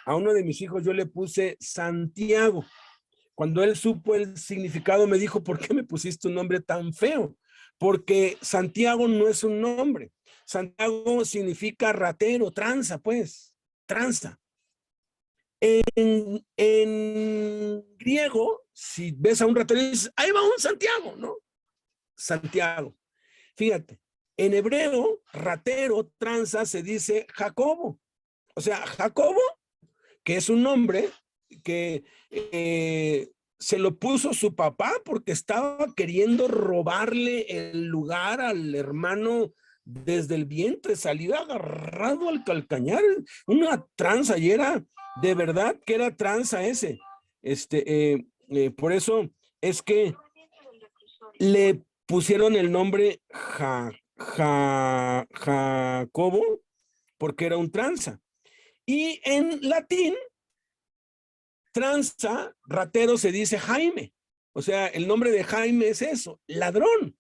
A uno de mis hijos yo le puse Santiago. Cuando él supo el significado me dijo, ¿por qué me pusiste un nombre tan feo? Porque Santiago no es un nombre. Santiago significa ratero, tranza, pues, tranza. En griego, si ves a un ratero y dices, ahí va un Santiago, ¿no? Santiago. Fíjate, en hebreo, ratero, tranza, se dice Jacobo. O sea, Jacobo que es un nombre que se lo puso su papá porque estaba queriendo robarle el lugar al hermano desde el vientre, salió agarrado al calcañar, una tranza, y era de verdad que era tranza ese. Por eso es que le pusieron el nombre Jacobo, porque era un tranza. Y en latín, tranza, ratero, se dice Jaime. O sea, el nombre de Jaime es eso, ladrón.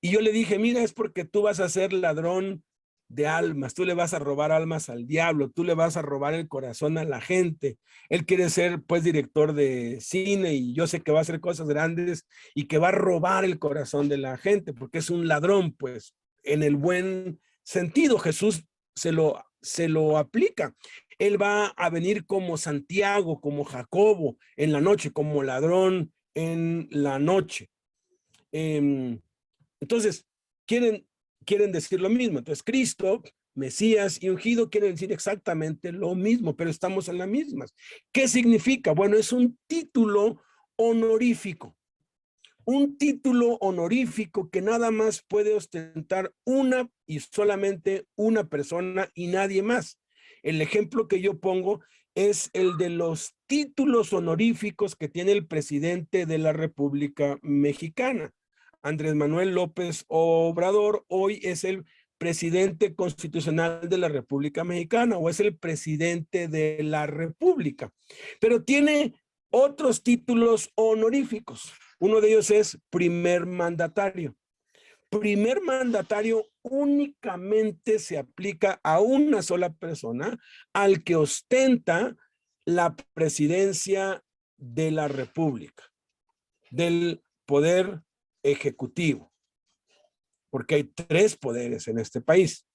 Y yo le dije, mira, es porque tú vas a ser ladrón de almas, tú le vas a robar almas al diablo, tú le vas a robar el corazón a la gente. Él quiere ser, pues, director de cine y yo sé que va a hacer cosas grandes y que va a robar el corazón de la gente porque es un ladrón, pues, en el buen sentido. Jesús se lo aplica. Él va a venir como Santiago, como Jacobo en la noche, como ladrón en la noche. Entonces, quieren decir lo mismo. Entonces, Cristo, Mesías y ungido quieren decir exactamente lo mismo, pero estamos en las mismas. ¿Qué significa? Bueno, es un título honorífico. Un título honorífico que nada más puede ostentar una y solamente una persona y nadie más. El ejemplo que yo pongo es el de los títulos honoríficos que tiene el presidente de la República Mexicana. Andrés Manuel López Obrador hoy es el presidente constitucional de la República Mexicana o es el presidente de la República, pero tiene otros títulos honoríficos. Uno de ellos es primer mandatario. Primer mandatario únicamente se aplica a una sola persona, al que ostenta la presidencia de la República, del poder ejecutivo, porque hay 3 poderes en este país.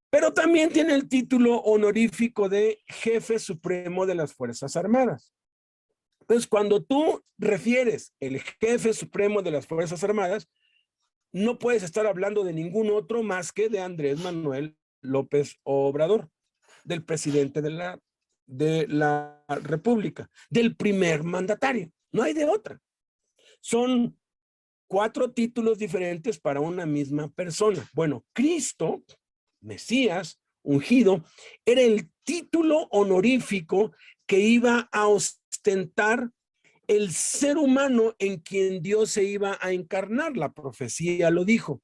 Pero también tiene el título honorífico de jefe supremo de las Fuerzas Armadas. Entonces, cuando tú refieres el jefe supremo de las Fuerzas Armadas, no puedes estar hablando de ningún otro más que de Andrés Manuel López Obrador, del presidente de la República, del primer mandatario. No hay de otra. Son 4 títulos diferentes para una misma persona. Bueno, Cristo, Mesías, ungido, era el título honorífico que iba a ostentar el ser humano en quien Dios se iba a encarnar. La profecía lo dijo.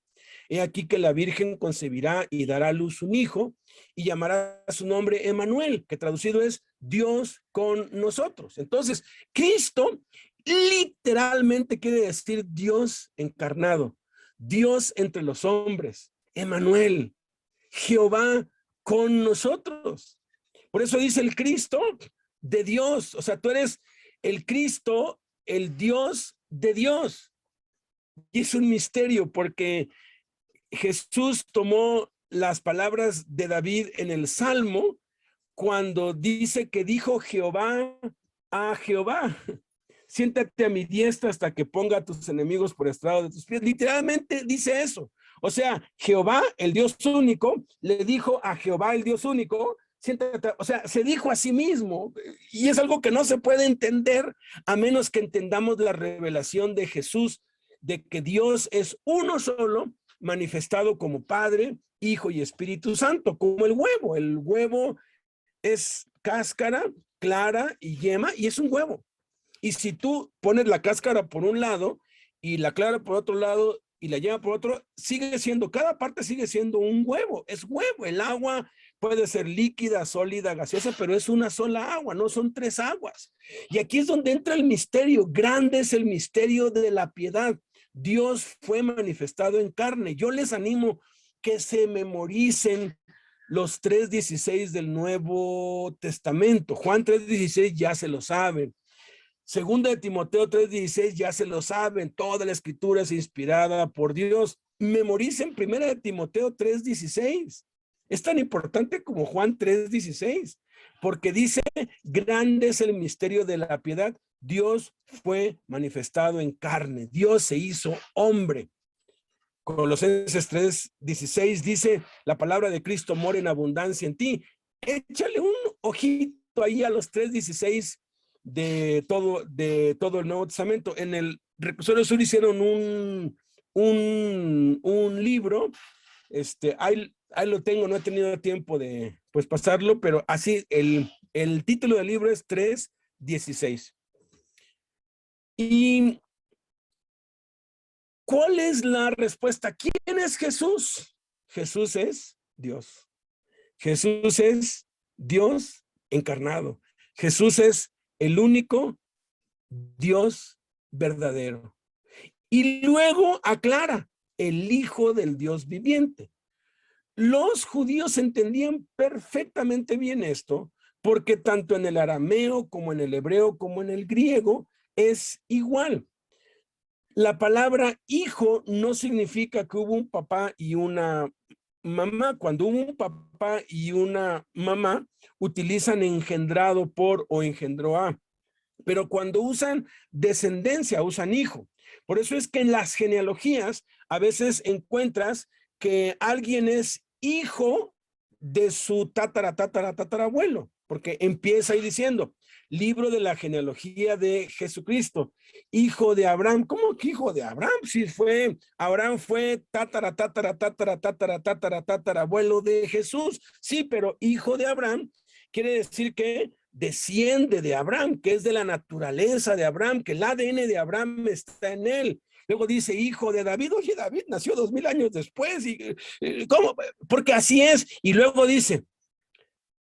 He aquí que la Virgen concebirá y dará a luz un hijo y llamará su nombre Emmanuel, que traducido es Dios con nosotros. Entonces, Cristo literalmente quiere decir Dios encarnado, Dios entre los hombres, Emmanuel, Jehová con nosotros. Por eso dice el Cristo de Dios. O sea, tú eres el Cristo, el Dios de Dios. Y es un misterio porque Jesús tomó las palabras de David en el Salmo cuando dice que dijo Jehová a Jehová: siéntate a mi diestra hasta que ponga a tus enemigos por estrado de tus pies. Literalmente dice eso. O sea, Jehová, el Dios único, le dijo a Jehová, el Dios único, siéntate, o sea, se dijo a sí mismo, y es algo que no se puede entender a menos que entendamos la revelación de Jesús, de que Dios es uno solo, manifestado como Padre, Hijo y Espíritu Santo, como el huevo. El huevo es cáscara, clara y yema, y es un huevo. Y si tú pones la cáscara por un lado y la clara por otro lado y la yema por otro, sigue siendo, cada parte sigue siendo un huevo, es huevo. El agua puede ser líquida, sólida, gaseosa, pero es una sola agua, no son 3 aguas. Y aquí es donde entra el misterio. Grande es el misterio de la piedad. Dios fue manifestado en carne. Yo les animo que se memoricen los 3:16 del Nuevo Testamento. Juan 3:16 ya se lo saben. Segunda de Timoteo 3:16 ya se lo saben. Toda la escritura es inspirada por Dios. Memoricen Primera de Timoteo 3:16. Es tan importante como Juan 3:16, porque dice: grande es el misterio de la piedad. Dios fue manifestado en carne. Dios se hizo hombre. Colosenses 3:16 dice: la palabra de Cristo mora en abundancia en ti. Échale ojito ahí a los 3:16 de todo el Nuevo Testamento. En el Recursorio Sur hicieron un libro, ahí lo tengo, no he tenido tiempo de pues pasarlo, pero así el título del libro es 3:16. ¿Y cuál es la respuesta? ¿Quién es Jesús? Jesús es Dios. Jesús es Dios encarnado. Jesús es el único Dios verdadero. Y luego aclara, el Hijo del Dios viviente. Los judíos entendían perfectamente bien esto, porque tanto en el arameo como en el hebreo como en el griego es igual. La palabra hijo no significa que hubo un papá y una mamá. Cuando hubo un papá y una mamá, utilizan engendrado por o engendró a. Pero cuando usan descendencia, usan hijo. Por eso es que en las genealogías a veces encuentras que alguien es hijo de su tatarabuelo, porque empieza ahí diciendo, libro de la genealogía de Jesucristo, hijo de Abraham. ¿Cómo que hijo de Abraham? Si Abraham fue tatarabuelo de Jesús. Sí, pero hijo de Abraham quiere decir que desciende de Abraham, que es de la naturaleza de Abraham, que el ADN de Abraham está en él. Luego dice hijo de David. Oye, David nació 2000 años después. ¿Cómo? Porque así es. Y luego dice,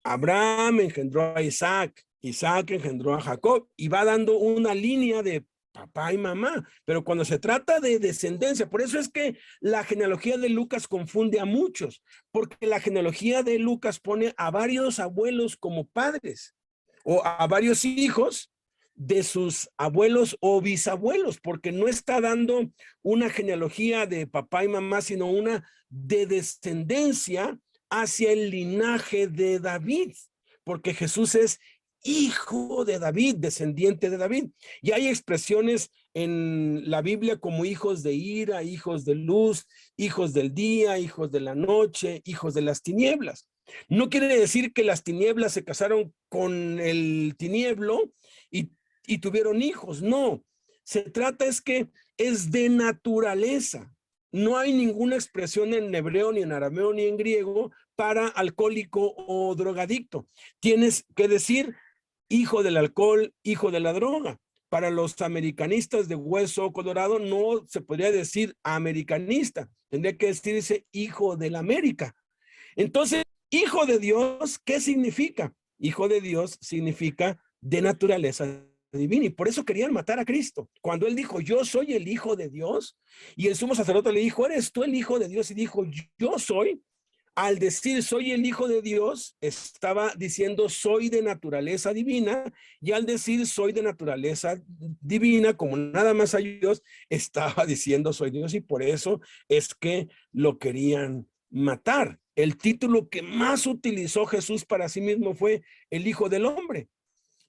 Abraham engendró a Isaac, Isaac engendró a Jacob, y va dando una línea de papá y mamá. Pero cuando se trata de descendencia, por eso es que la genealogía de Lucas confunde a muchos, porque la genealogía de Lucas pone a varios abuelos como padres, o a varios hijos de sus abuelos o bisabuelos, porque no está dando una genealogía de papá y mamá, sino una de descendencia hacia el linaje de David, porque Jesús es hijo de David, descendiente de David. Y hay expresiones en la Biblia como hijos de ira, hijos de luz, hijos del día, hijos de la noche, hijos de las tinieblas. No quiere decir que las tinieblas se casaron con el tinieblo y tuvieron hijos, no. Se trata es que es de naturaleza. No hay ninguna expresión en hebreo, ni en arameo, ni en griego para alcohólico o drogadicto. Tienes que decir hijo del alcohol, hijo de la droga. Para los americanistas de hueso colorado no se podría decir americanista. Tendría que decirse hijo de la América. Entonces, hijo de Dios, ¿qué significa? Hijo de Dios significa de naturaleza divina, y por eso querían matar a Cristo. Cuando él dijo, yo soy el hijo de Dios, y el sumo sacerdote le dijo, ¿eres tú el hijo de Dios? Y dijo, yo soy. Al decir soy el hijo de Dios, estaba diciendo soy de naturaleza divina, y al decir soy de naturaleza divina, como nada más hay Dios, estaba diciendo soy Dios, y por eso es que lo querían matar. El título que más utilizó Jesús para sí mismo fue el Hijo del Hombre.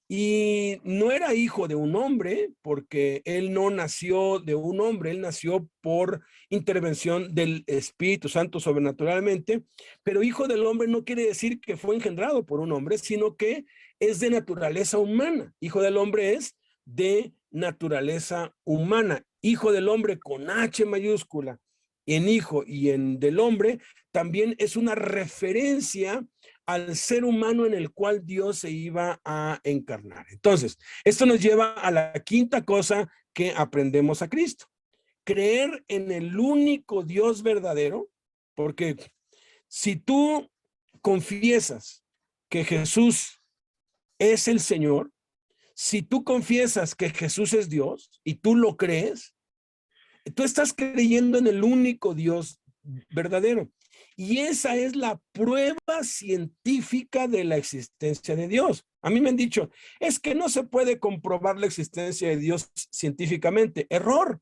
Y no era hijo de un hombre, porque él no nació de un hombre, él nació por intervención del Espíritu Santo sobrenaturalmente, pero hijo del hombre no quiere decir que fue engendrado por un hombre, sino que es de naturaleza humana. Hijo del hombre es de naturaleza humana. Hijo del hombre con H mayúscula, en hijo y en del hombre, también es una referencia al ser humano en el cual Dios se iba a encarnar. Entonces, esto nos lleva a la quinta cosa que aprendemos a Cristo. Creer en el único Dios verdadero, porque si tú confiesas que Jesús es el Señor, si tú confiesas que Jesús es Dios y tú lo crees, tú estás creyendo en el único Dios verdadero. Y esa es la prueba científica de la existencia de Dios. A mí me han dicho, es que no se puede comprobar la existencia de Dios científicamente. Error.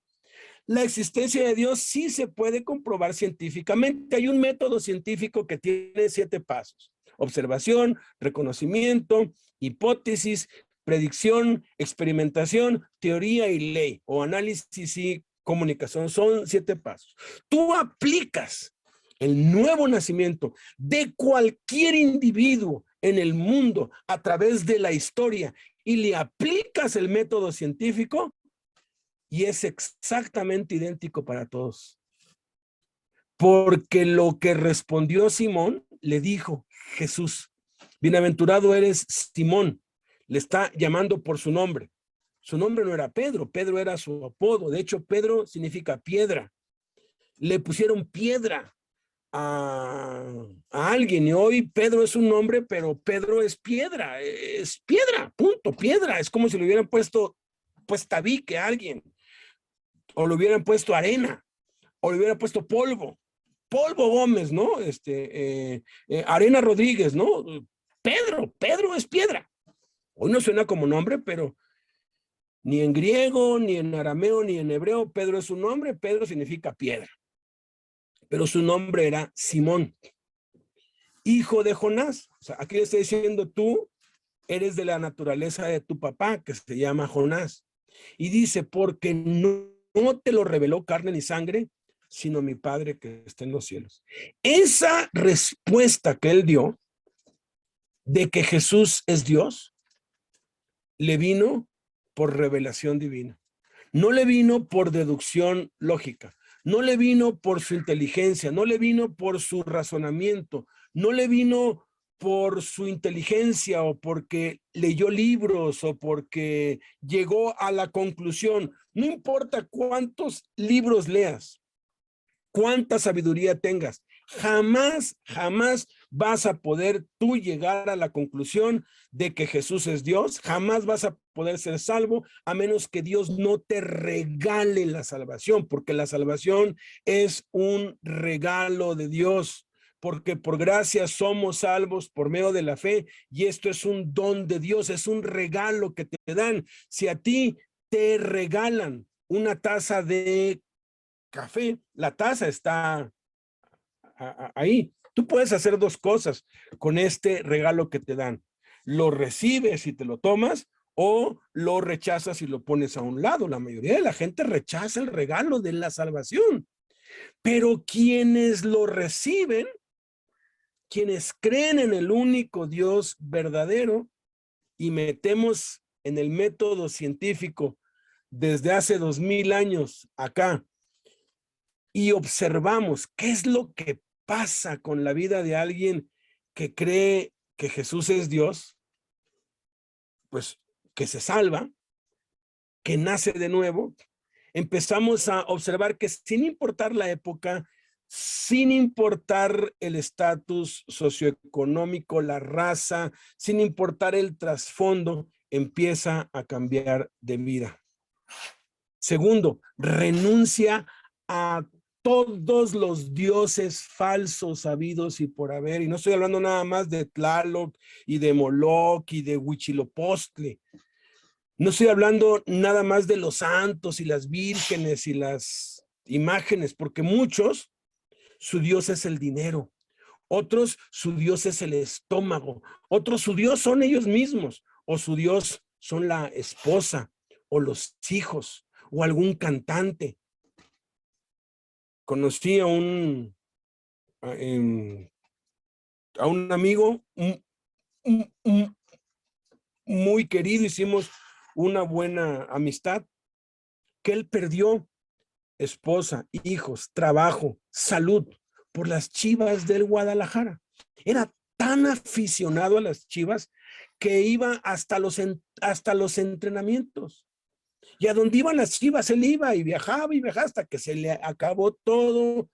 La existencia de Dios sí se puede comprobar científicamente. Hay un método científico que tiene 7 pasos. Observación, reconocimiento, hipótesis, predicción, experimentación, teoría y ley, o análisis y comunicación. Son 7 pasos. Tú aplicas el nuevo nacimiento de cualquier individuo en el mundo a través de la historia y le aplicas el método científico y es exactamente idéntico para todos. Porque lo que respondió Simón, le dijo Jesús, bienaventurado eres Simón, le está llamando por su nombre. Su nombre no era Pedro, Pedro era su apodo. De hecho, Pedro significa piedra. Le pusieron piedra a alguien y hoy Pedro es un nombre, pero Pedro es piedra, punto, piedra. Es como si le hubieran puesto pues tabique a alguien, o le hubieran puesto arena, o le hubieran puesto polvo Gómez, ¿no? Arena Rodríguez, ¿no? Pedro es piedra. Hoy no suena como nombre, pero ni en griego, ni en arameo, ni en hebreo, Pedro es un nombre, Pedro significa piedra. Pero su nombre era Simón, hijo de Jonás. O sea, aquí le está diciendo, tú eres de la naturaleza de tu papá, que se llama Jonás. Y dice, porque no te lo reveló carne ni sangre, sino mi Padre que está en los cielos. Esa respuesta que él dio de que Jesús es Dios, le vino por revelación divina. No le vino por deducción lógica, no le vino por su inteligencia, no le vino por su razonamiento, no le vino por su inteligencia o porque leyó libros o porque llegó a la conclusión. No importa cuántos libros leas, cuánta sabiduría tengas, jamás vas a poder tú llegar a la conclusión de que Jesús es Dios, jamás vas a poder ser salvo a menos que Dios no te regale la salvación, porque la salvación es un regalo de Dios, porque por gracia somos salvos por medio de la fe y esto es un don de Dios, es un regalo que te dan. Si a ti te regalan una taza de café, la taza está ahí. Tú puedes hacer dos cosas con este regalo que te dan. Lo recibes y te lo tomas o lo rechazas y lo pones a un lado. La mayoría de la gente rechaza el regalo de la salvación. Pero quienes lo reciben, quienes creen en el único Dios verdadero y metemos en el método científico desde hace 2000 años acá, y observamos qué es lo que pasa con la vida de alguien que cree que Jesús es Dios, pues que se salva, que nace de nuevo, empezamos a observar que sin importar la época, sin importar el estatus socioeconómico, la raza, sin importar el trasfondo, empieza a cambiar de vida. Segundo, renuncia a todos los dioses falsos habidos y por haber, y no estoy hablando nada más de Tlaloc y de Moloch y de Huitzilopochtli, no estoy hablando nada más de los santos y las vírgenes y las imágenes, porque muchos, su Dios es el dinero, otros, su Dios es el estómago, otros, su Dios son ellos mismos, o su Dios son la esposa, o los hijos, o algún cantante. Conocí a un amigo muy querido, hicimos una buena amistad, que él perdió esposa, hijos, trabajo, salud por las Chivas del Guadalajara. Era tan aficionado a las Chivas que iba hasta los entrenamientos. Y a donde iban las Chivas, él iba y viajaba hasta que se le acabó todo,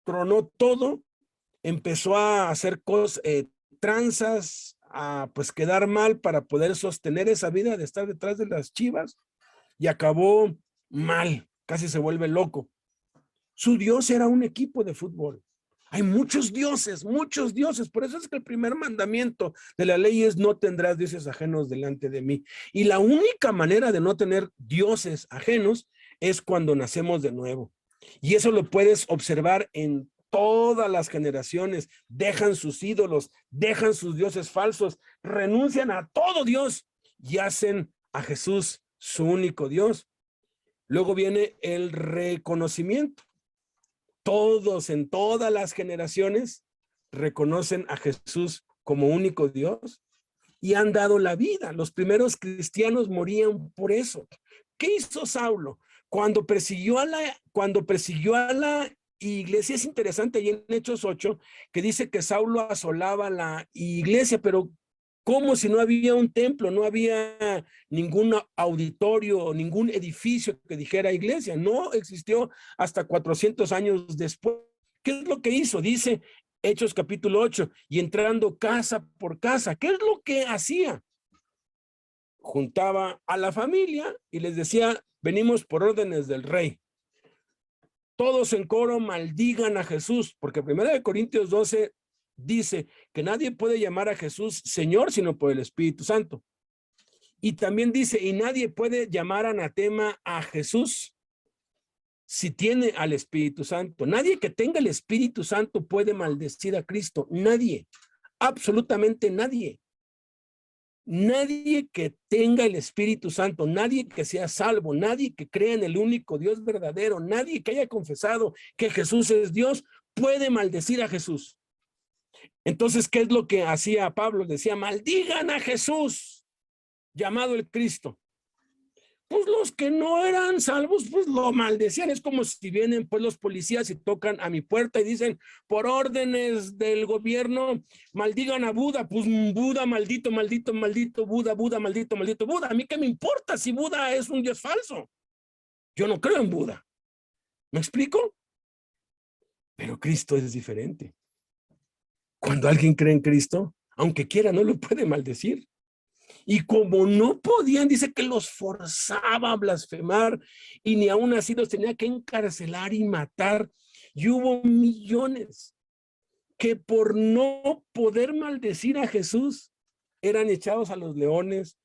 tronó todo, empezó a hacer cosas, tranzas, a pues quedar mal para poder sostener esa vida de estar detrás de las Chivas y acabó mal, casi se vuelve loco. Su Dios era un equipo de fútbol. Hay muchos dioses, por eso es que el primer mandamiento de la ley es no tendrás dioses ajenos delante de mí. Y la única manera de no tener dioses ajenos es cuando nacemos de nuevo. Y eso lo puedes observar en todas las generaciones. Dejan sus ídolos, dejan sus dioses falsos, renuncian a todo Dios y hacen a Jesús su único Dios. Luego viene el reconocimiento. Todos en todas las generaciones reconocen a Jesús como único Dios y han dado la vida. Los primeros cristianos morían por eso. ¿Qué hizo Saulo? Cuando persiguió a la iglesia, es interesante ahí en Hechos 8, que dice que Saulo asolaba la iglesia, pero ¿cómo si no había un templo, no había ningún auditorio o ningún edificio que dijera iglesia? No existió hasta 400 años después. ¿Qué es lo que hizo? Dice Hechos capítulo 8, y entrando casa por casa. ¿Qué es lo que hacía? Juntaba a la familia y les decía, venimos por órdenes del rey. Todos en coro maldigan a Jesús, porque 1 Corintios 12 dice que nadie puede llamar a Jesús Señor sino por el Espíritu Santo. Y también dice, y nadie puede llamar anatema a Jesús si tiene al Espíritu Santo. Nadie que tenga el Espíritu Santo puede maldecir a Cristo. Nadie, absolutamente nadie. Nadie que tenga el Espíritu Santo, nadie que sea salvo, nadie que crea en el único Dios verdadero, nadie que haya confesado que Jesús es Dios, puede maldecir a Jesús. Entonces, ¿qué es lo que hacía Pablo? Decía, maldigan a Jesús, llamado el Cristo. Pues los que no eran salvos, pues lo maldecían. Es como si vienen pues los policías y tocan a mi puerta y dicen, por órdenes del gobierno, maldigan a Buda. Pues Buda, maldito, maldito, maldito, Buda, Buda, maldito, maldito, Buda. ¿A mí qué me importa si Buda es un dios falso? Yo no creo en Buda. ¿Me explico? Pero Cristo es diferente. Cuando alguien cree en Cristo, aunque quiera, no lo puede maldecir. Y como no podían, dice que los forzaba a blasfemar y ni aún así los tenía que encarcelar y matar. Y hubo millones que por no poder maldecir a Jesús eran echados a los leones,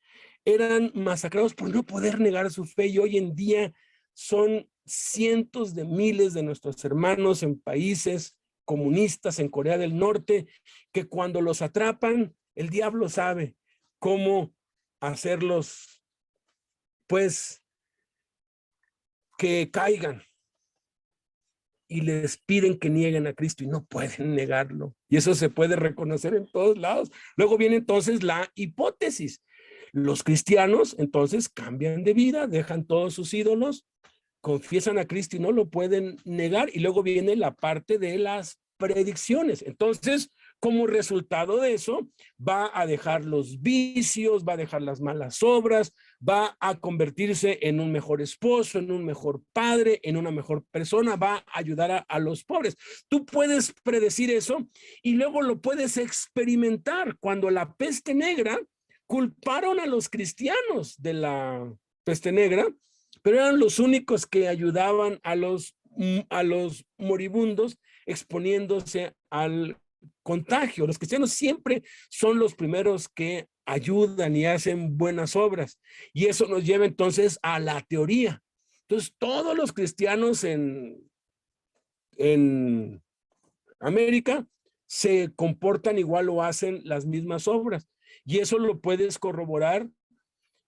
eran masacrados por no poder negar su fe. Y hoy en día son cientos de miles de nuestros hermanos en países comunistas, en Corea del Norte, que cuando los atrapan, el diablo sabe cómo hacerlos, pues, que caigan y les piden que nieguen a Cristo y no pueden negarlo. Y eso se puede reconocer en todos lados. Luego viene entonces la hipótesis. Los cristianos entonces cambian de vida, dejan todos sus ídolos, confiesan a Cristo y no lo pueden negar. Y luego viene la parte de las predicciones. Entonces, como resultado de eso, va a dejar los vicios, va a dejar las malas obras, va a convertirse en un mejor esposo, en un mejor padre, en una mejor persona, va a ayudar a los pobres. Tú puedes predecir eso y luego lo puedes experimentar. Cuando la peste negra, culparon a los cristianos de la peste negra, pero eran los únicos que ayudaban a los moribundos exponiéndose al contagio. Los cristianos siempre son los primeros que ayudan y hacen buenas obras. Y eso nos lleva entonces a la teoría. Entonces, todos los cristianos en América se comportan igual o hacen las mismas obras. Y eso lo puedes corroborar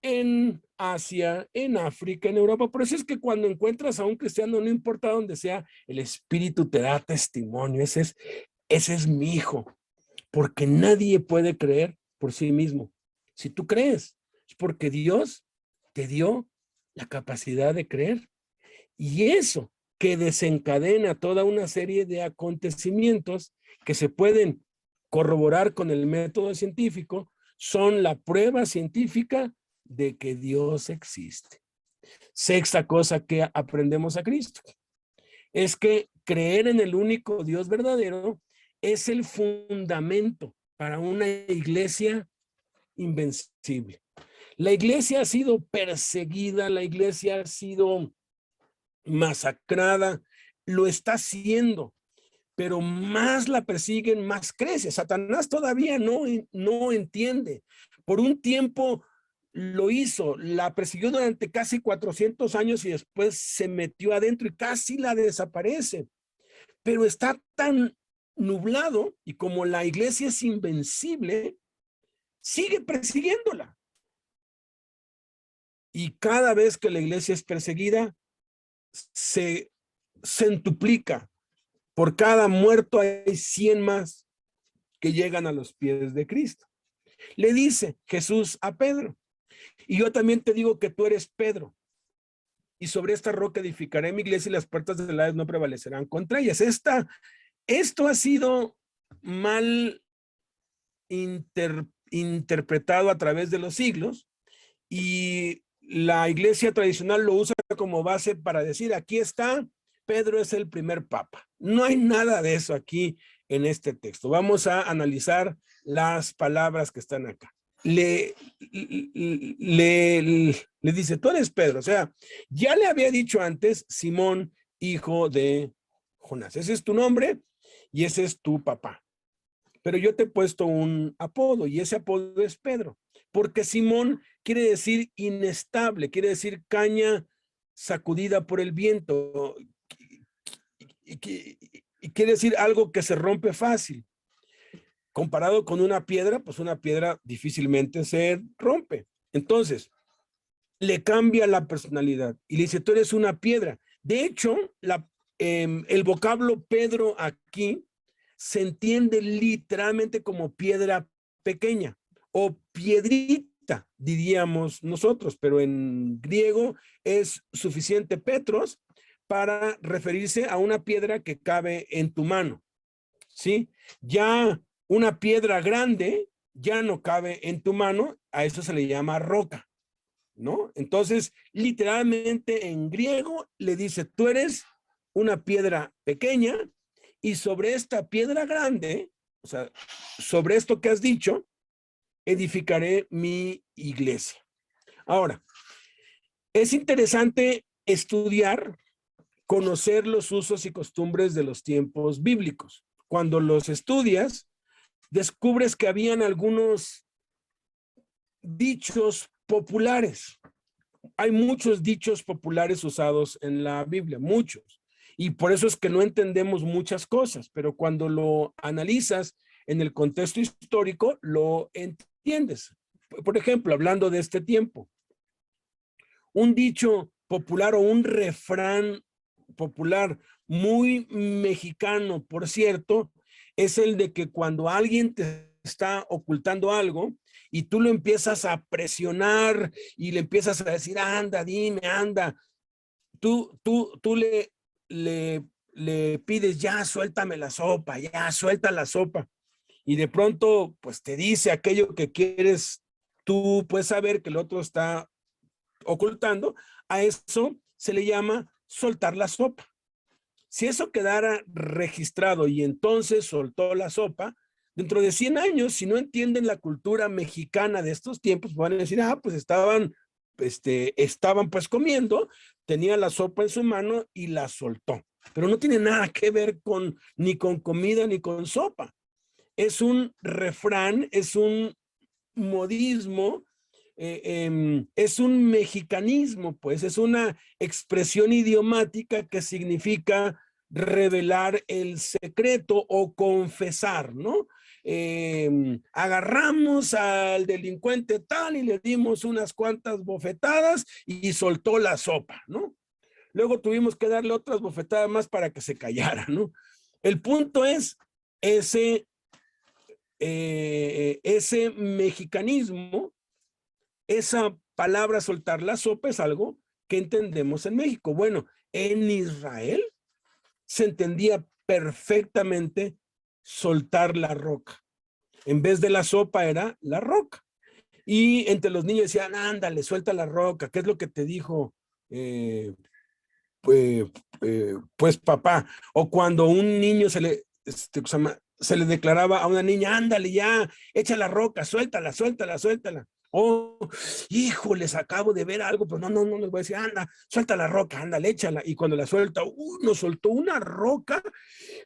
en Asia, en África, en Europa. Por eso es que cuando encuentras a un cristiano, no importa dónde sea, el Espíritu te da testimonio. Ese es mi hijo, porque nadie puede creer por sí mismo. Si tú crees, es porque Dios te dio la capacidad de creer. Y eso que desencadena toda una serie de acontecimientos que se pueden corroborar con el método científico, son la prueba científica de que Dios existe. Sexta cosa que aprendemos a Cristo es que creer en el único Dios verdadero es el fundamento para una iglesia invencible. La iglesia ha sido perseguida, la iglesia ha sido masacrada, lo está haciendo, pero más la persiguen, más crece. Satanás todavía no entiende. Por un tiempo lo hizo, la persiguió durante casi 400 años y después se metió adentro y casi la desaparece. Pero está tan nublado y como la iglesia es invencible, sigue persiguiéndola. Y cada vez que la iglesia es perseguida, se centuplica. Por cada muerto hay 100 más. que llegan a los pies de Cristo. Le dice Jesús a Pedro, y yo también te digo que tú eres Pedro, y sobre esta roca edificaré mi iglesia y las puertas del Hades no prevalecerán contra ellas. Esto ha sido mal interpretado a través de los siglos, y la iglesia tradicional lo usa como base para decir, aquí está, Pedro es el primer papa. No hay nada de eso aquí en este texto. Vamos a analizar las palabras que están acá. Le dice, tú eres Pedro. O sea, ya le había dicho antes, Simón, hijo de Jonás. Ese es tu nombre y ese es tu papá. Pero yo te he puesto un apodo y ese apodo es Pedro. Porque Simón quiere decir inestable, quiere decir caña sacudida por el viento. Y quiere decir algo que se rompe fácil. Comparado con una piedra, pues una piedra difícilmente se rompe. Entonces, le cambia la personalidad y le dice, tú eres una piedra. De hecho, el vocablo Pedro aquí se entiende literalmente como piedra pequeña o piedrita, diríamos nosotros, pero en griego es suficiente Petros para referirse a una piedra que cabe en tu mano, ¿sí? Ya una piedra grande ya no cabe en tu mano, a eso se le llama roca, ¿no? Entonces, literalmente en griego le dice, tú eres una piedra pequeña y sobre esta piedra grande, o sea, sobre esto que has dicho, edificaré mi iglesia. Ahora, es interesante estudiar, conocer los usos y costumbres de los tiempos bíblicos. Cuando los estudias, descubres que habían algunos dichos populares. Hay muchos dichos populares usados en la Biblia, muchos. Y por eso es que no entendemos muchas cosas, pero cuando lo analizas en el contexto histórico, lo entiendes. Por ejemplo, hablando de este tiempo, un dicho popular o un refrán popular muy mexicano, por cierto, es el de que cuando alguien te está ocultando algo y tú lo empiezas a presionar y le empiezas a decir, anda, dime, anda, tú le pides, ya suéltame la sopa, ya suelta la sopa. Y de pronto, pues te dice aquello que quieres, tú puedes saber que el otro está ocultando. A eso se le llama soltar la sopa. Si eso quedara registrado y entonces soltó la sopa, dentro de 100 años, si no entienden la cultura mexicana de estos tiempos, van a decir, pues estaban pues comiendo, tenía la sopa en su mano y la soltó. Pero no tiene nada que ver ni con comida ni con sopa. Es un refrán, es un modismo, es un mexicanismo, pues es una expresión idiomática que significa revelar el secreto o confesar, ¿no? Agarramos al delincuente tal y le dimos unas cuantas bofetadas y soltó la sopa, ¿no? Luego tuvimos que darle otras bofetadas más para que se callara, ¿no? El punto es ese mexicanismo, esa palabra soltar la sopa es algo que entendemos en México. Bueno, en Israel se entendía perfectamente soltar la roca. En vez de la sopa era la roca. Y entre los niños decían, ándale, suelta la roca. ¿Qué es lo que te dijo? Pues papá. O cuando un niño se le declaraba a una niña, ándale ya, echa la roca, suéltala, suéltala, suéltala. Oh, híjoles, acabo de ver algo, pero no, les voy a decir, anda, suelta la roca, ándale, échala. Y cuando la suelta, nos soltó una roca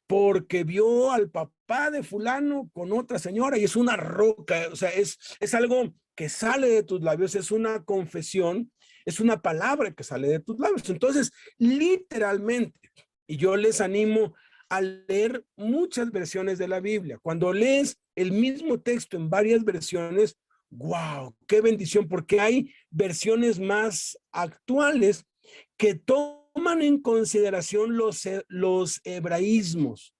porque vio al papá de fulano con otra señora y es una roca. O sea, es algo que sale de tus labios, es una confesión, es una palabra que sale de tus labios. Entonces, literalmente, y yo les animo a leer muchas versiones de la Biblia. Cuando lees el mismo texto en varias versiones, ¡wow! ¡Qué bendición! Porque hay versiones más actuales que toman en consideración los hebraísmos,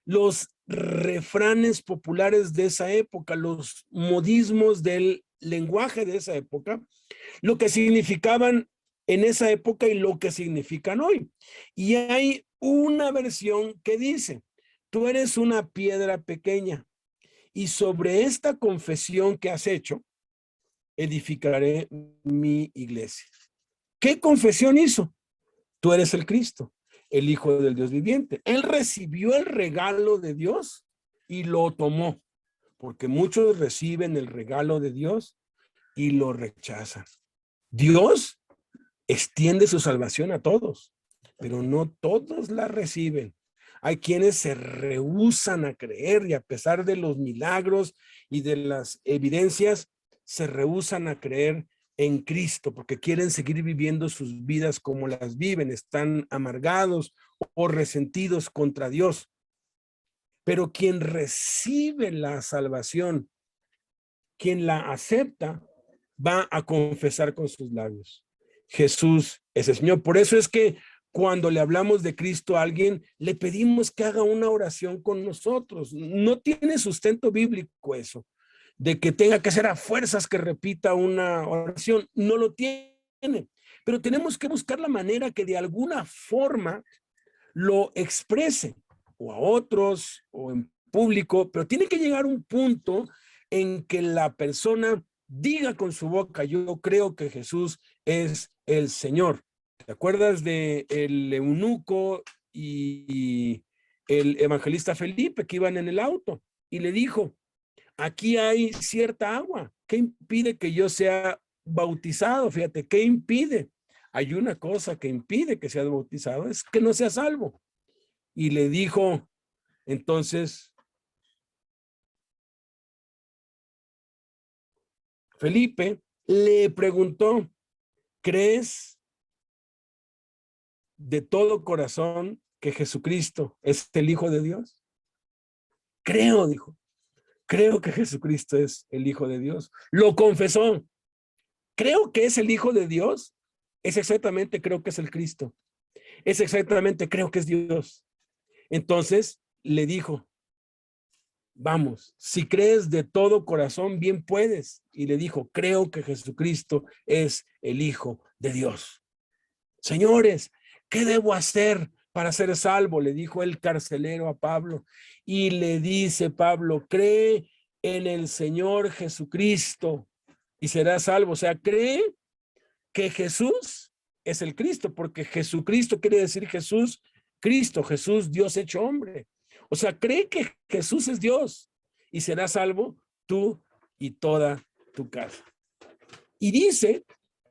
los refranes populares de esa época, los modismos del lenguaje de esa época, lo que significaban en esa época y lo que significan hoy. Y hay una versión que dice, tú eres una piedra pequeña y sobre esta confesión que has hecho, edificaré mi iglesia. ¿Qué confesión hizo? Tú eres el Cristo, el Hijo del Dios viviente. Él recibió el regalo de Dios y lo tomó, porque muchos reciben el regalo de Dios y lo rechazan. Dios extiende su salvación a todos, pero no todos la reciben. Hay quienes se rehúsan a creer y a pesar de los milagros y de las evidencias, se rehúsan a creer en Cristo porque quieren seguir viviendo sus vidas como las viven, están amargados o resentidos contra Dios. Pero quien recibe la salvación, quien la acepta, va a confesar con sus labios: Jesús es el Señor. Por eso es que cuando le hablamos de Cristo a alguien, le pedimos que haga una oración con nosotros. No tiene sustento bíblico eso, de que tenga que hacer a fuerzas que repita una oración. No lo tiene. Pero tenemos que buscar la manera que de alguna forma lo exprese, o a otros, o en público, pero tiene que llegar un punto en que la persona diga con su boca: yo creo que Jesús es el Señor. ¿Te acuerdas de el eunuco y el evangelista Felipe que iban en el auto? Y le dijo: aquí hay cierta agua. ¿Qué impide que yo sea bautizado? Fíjate, ¿qué impide? Hay una cosa que impide que sea bautizado, es que no sea salvo. Y le dijo entonces Felipe, le preguntó: ¿crees de todo corazón que Jesucristo es el Hijo de Dios? Creo, dijo. Creo que Jesucristo es el Hijo de Dios. Lo confesó. Creo que es el Hijo de Dios. Es exactamente, creo que es el Cristo. Es exactamente, creo que es Dios. Entonces le dijo: vamos, si crees de todo corazón, bien puedes. Y le dijo: creo que Jesucristo es el Hijo de Dios. Señores, ¿qué debo hacer para ser salvo? Le dijo el carcelero a Pablo. Y le dice Pablo: cree en el Señor Jesucristo y serás salvo. O sea, cree que Jesús es el Cristo, porque Jesucristo quiere decir Jesús, Cristo, Jesús, Dios hecho hombre. O sea, cree que Jesús es Dios y serás salvo tú y toda tu casa. Y dice: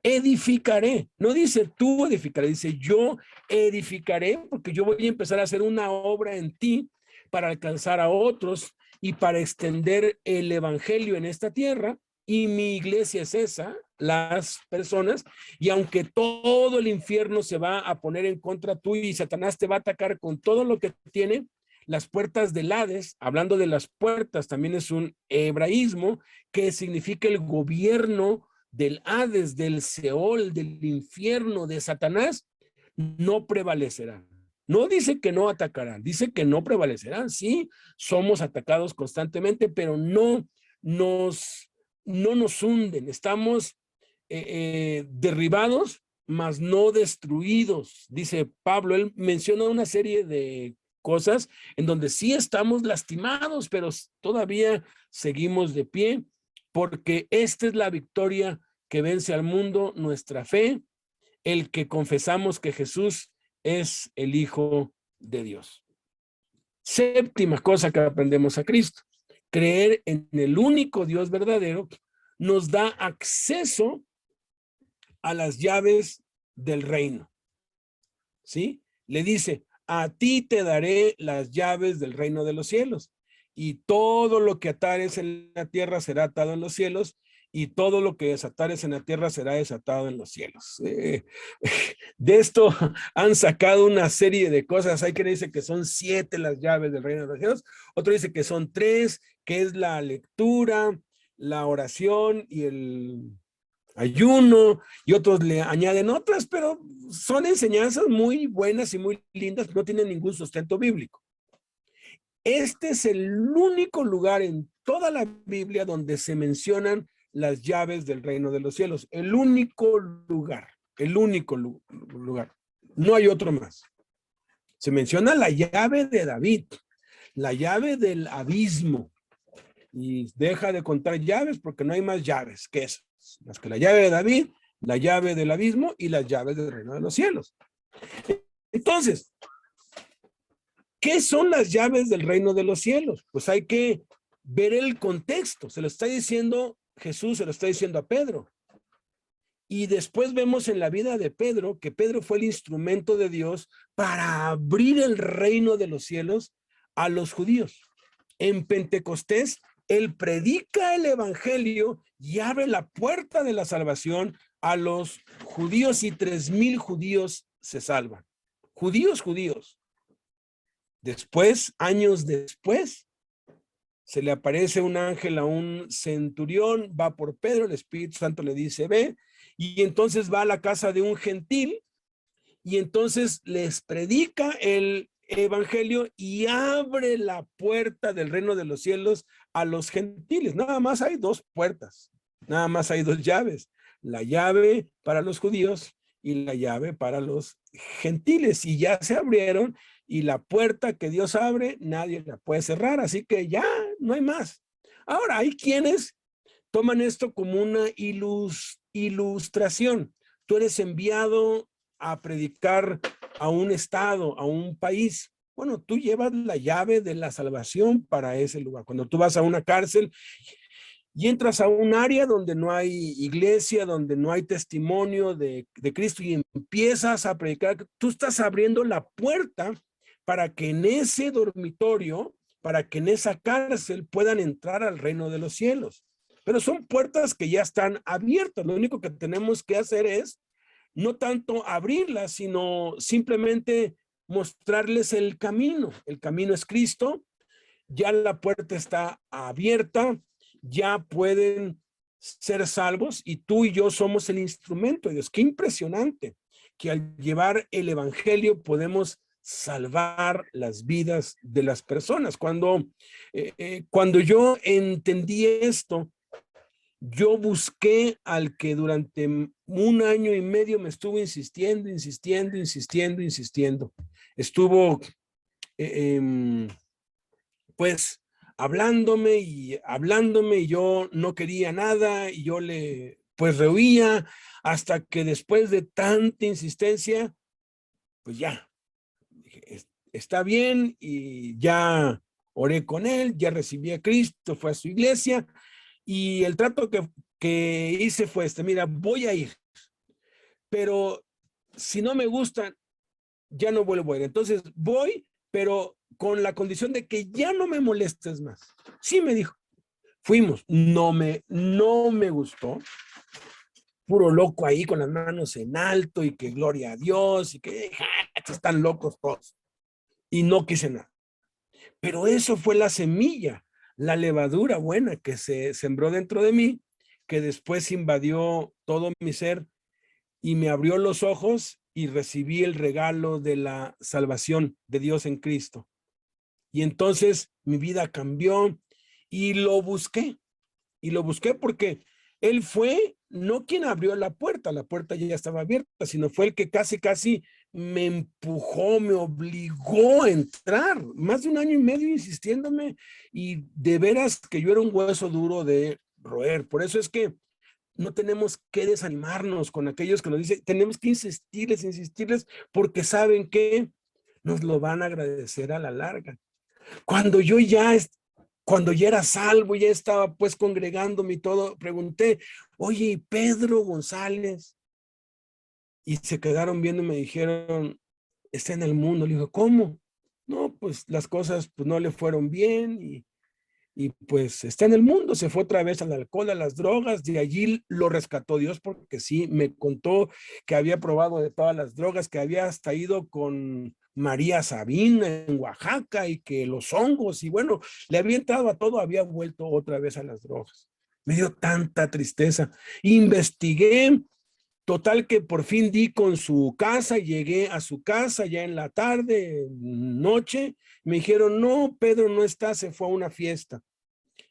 edificaré. No dice tú edificaré, dice yo edificaré, porque yo voy a empezar a hacer una obra en ti para alcanzar a otros y para extender el evangelio en esta tierra. Y mi iglesia es esa, las personas. Y aunque todo el infierno se va a poner en contra tuyo y Satanás te va a atacar con todo lo que tiene, las puertas del Hades, hablando de las puertas, también es un hebraísmo que significa el gobierno del Hades, del Seol, del infierno, de Satanás, no prevalecerán. No dice que no atacarán, dice que no prevalecerán. Sí, somos atacados constantemente, pero no nos hunden. Estamos derribados, mas no destruidos. Dice Pablo, él menciona una serie de cosas en donde sí estamos lastimados, pero todavía seguimos de pie, porque esta es la victoria que vence al mundo, nuestra fe, el que confesamos que Jesús es el Hijo de Dios. Séptima cosa que aprendemos a Cristo: creer en el único Dios verdadero nos da acceso a las llaves del reino. ¿Sí? Le dice: a ti te daré las llaves del reino de los cielos, y todo lo que atares en la tierra será atado en los cielos, y todo lo que desatares en la tierra será desatado en los cielos. De esto han sacado una serie de cosas. Hay quien dice que son 7 las llaves del reino de los cielos, otro dice que son 3, que es la lectura, la oración y el ayuno, y otros le añaden otras, pero son enseñanzas muy buenas y muy lindas, no tienen ningún sustento bíblico. Este es el único lugar en toda la Biblia donde se mencionan las llaves del reino de los cielos. El único lugar, el único lugar. No hay otro más. Se menciona la llave de David, la llave del abismo. Y deja de contar llaves porque no hay más llaves que esas. Más que la llave de David, la llave del abismo y las llaves del reino de los cielos. Entonces, ¿qué son las llaves del reino de los cielos? Pues hay que ver el contexto. Se lo está diciendo Jesús, se lo está diciendo a Pedro. Y después vemos en la vida de Pedro que Pedro fue el instrumento de Dios para abrir el reino de los cielos a los judíos. En Pentecostés, él predica el evangelio y abre la puerta de la salvación a los judíos y 3,000 judíos se salvan. Judíos. Después, años después, se le aparece un ángel a un centurión, va por Pedro, el Espíritu Santo le dice, ve, y entonces va a la casa de un gentil, y entonces les predica el evangelio y abre la puerta del reino de los cielos a los gentiles. Nada más hay 2 puertas, nada más hay 2 llaves, la llave para los judíos y la llave para los gentiles, y ya se abrieron, y la puerta que Dios abre, nadie la puede cerrar, así que ya no hay más. Ahora, hay quienes toman esto como una ilustración. Tú eres enviado a predicar a un estado, a un país. Bueno, tú llevas la llave de la salvación para ese lugar. Cuando tú vas a una cárcel y entras a un área donde no hay iglesia, donde no hay testimonio de Cristo y empiezas a predicar, tú estás abriendo la puerta para que en ese dormitorio, para que en esa cárcel puedan entrar al reino de los cielos. Pero son puertas que ya están abiertas. Lo único que tenemos que hacer es no tanto abrirlas, sino simplemente mostrarles el camino. El camino es Cristo. Ya la puerta está abierta. Ya pueden ser salvos y tú y yo somos el instrumento de Dios. Qué impresionante que al llevar el evangelio podemos salvar las vidas de las personas. Cuando yo entendí esto, yo busqué al que durante 1 año y medio me estuvo insistiendo. Estuvo pues hablándome y yo no quería nada y yo le pues rehuía hasta que después de tanta insistencia, pues ya, dije, está bien, y ya oré con él, ya recibí a Cristo, fue a su iglesia y el trato que hice fue mira, voy a ir, pero si no me gustan, ya no vuelvo a ir. Entonces voy, pero con la condición de que ya no me molestes más. Sí, me dijo. Fuimos. No me gustó. Puro loco ahí con las manos en alto y que gloria a Dios y que están locos todos. Y no quise nada. Pero eso fue la semilla, la levadura buena que se sembró dentro de mí, que después invadió todo mi ser y me abrió los ojos y recibí el regalo de la salvación de Dios en Cristo. Y entonces mi vida cambió y lo busqué porque él fue no quien abrió la puerta ya estaba abierta, sino fue el que casi me empujó, me obligó a entrar, más de 1 año y medio insistiéndome, y de veras que yo era un hueso duro de roer. Por eso es que no tenemos que desanimarnos con aquellos que nos dicen, tenemos que insistirles, porque saben que nos lo van a agradecer a la larga. Cuando ya era salvo, ya estaba pues congregándome y todo, pregunté, oye, ¿y Pedro González? Y se quedaron viendo y me dijeron, está en el mundo. Le dije, ¿cómo? No, pues las cosas pues no le fueron bien y pues está en el mundo, se fue otra vez al alcohol, a las drogas, de allí lo rescató Dios, porque sí, me contó que había probado de todas las drogas, que había hasta ido con María Sabina en Oaxaca y que los hongos, y bueno, le había entrado a todo, había vuelto otra vez a las drogas. Me dio tanta tristeza. Investigué Total que por fin di con su casa, llegué a su casa ya en la tarde, noche, me dijeron, no, Pedro no está, se fue a una fiesta.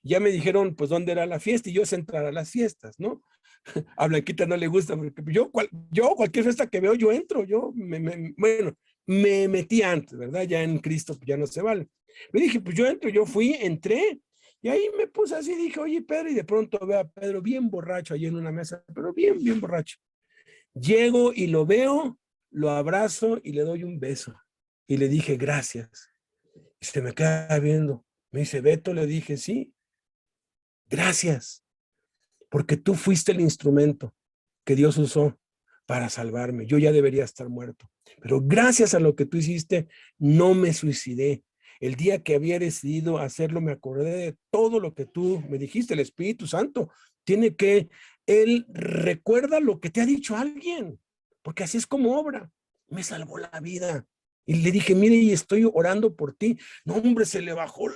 Ya me dijeron, pues, dónde era la fiesta, y yo sé entrar a las fiestas, ¿no? A Blanquita no le gusta, porque yo cualquier fiesta que veo, yo entro, bueno, me metí antes, ¿verdad? Ya en Cristo, pues, ya no se vale. Me dije, pues yo entro, yo fui, entré, y ahí me puse así, dije, oye, Pedro, y de pronto veo a Pedro bien borracho ahí en una mesa, pero bien, bien borracho. Llego y lo veo, lo abrazo y le doy un beso. Y le dije, gracias. Y se me queda viendo. Me dice, Beto, le dije, sí, gracias, porque tú fuiste el instrumento que Dios usó para salvarme. Yo ya debería estar muerto, pero gracias a lo que tú hiciste, no me suicidé. El día que había decidido hacerlo, me acordé de todo lo que tú me dijiste. El Espíritu Santo tiene que, Él recuerda lo que te ha dicho alguien, porque así es como obra. Me salvó la vida. Y le dije, mire, y estoy orando por ti. No, hombre, se le bajó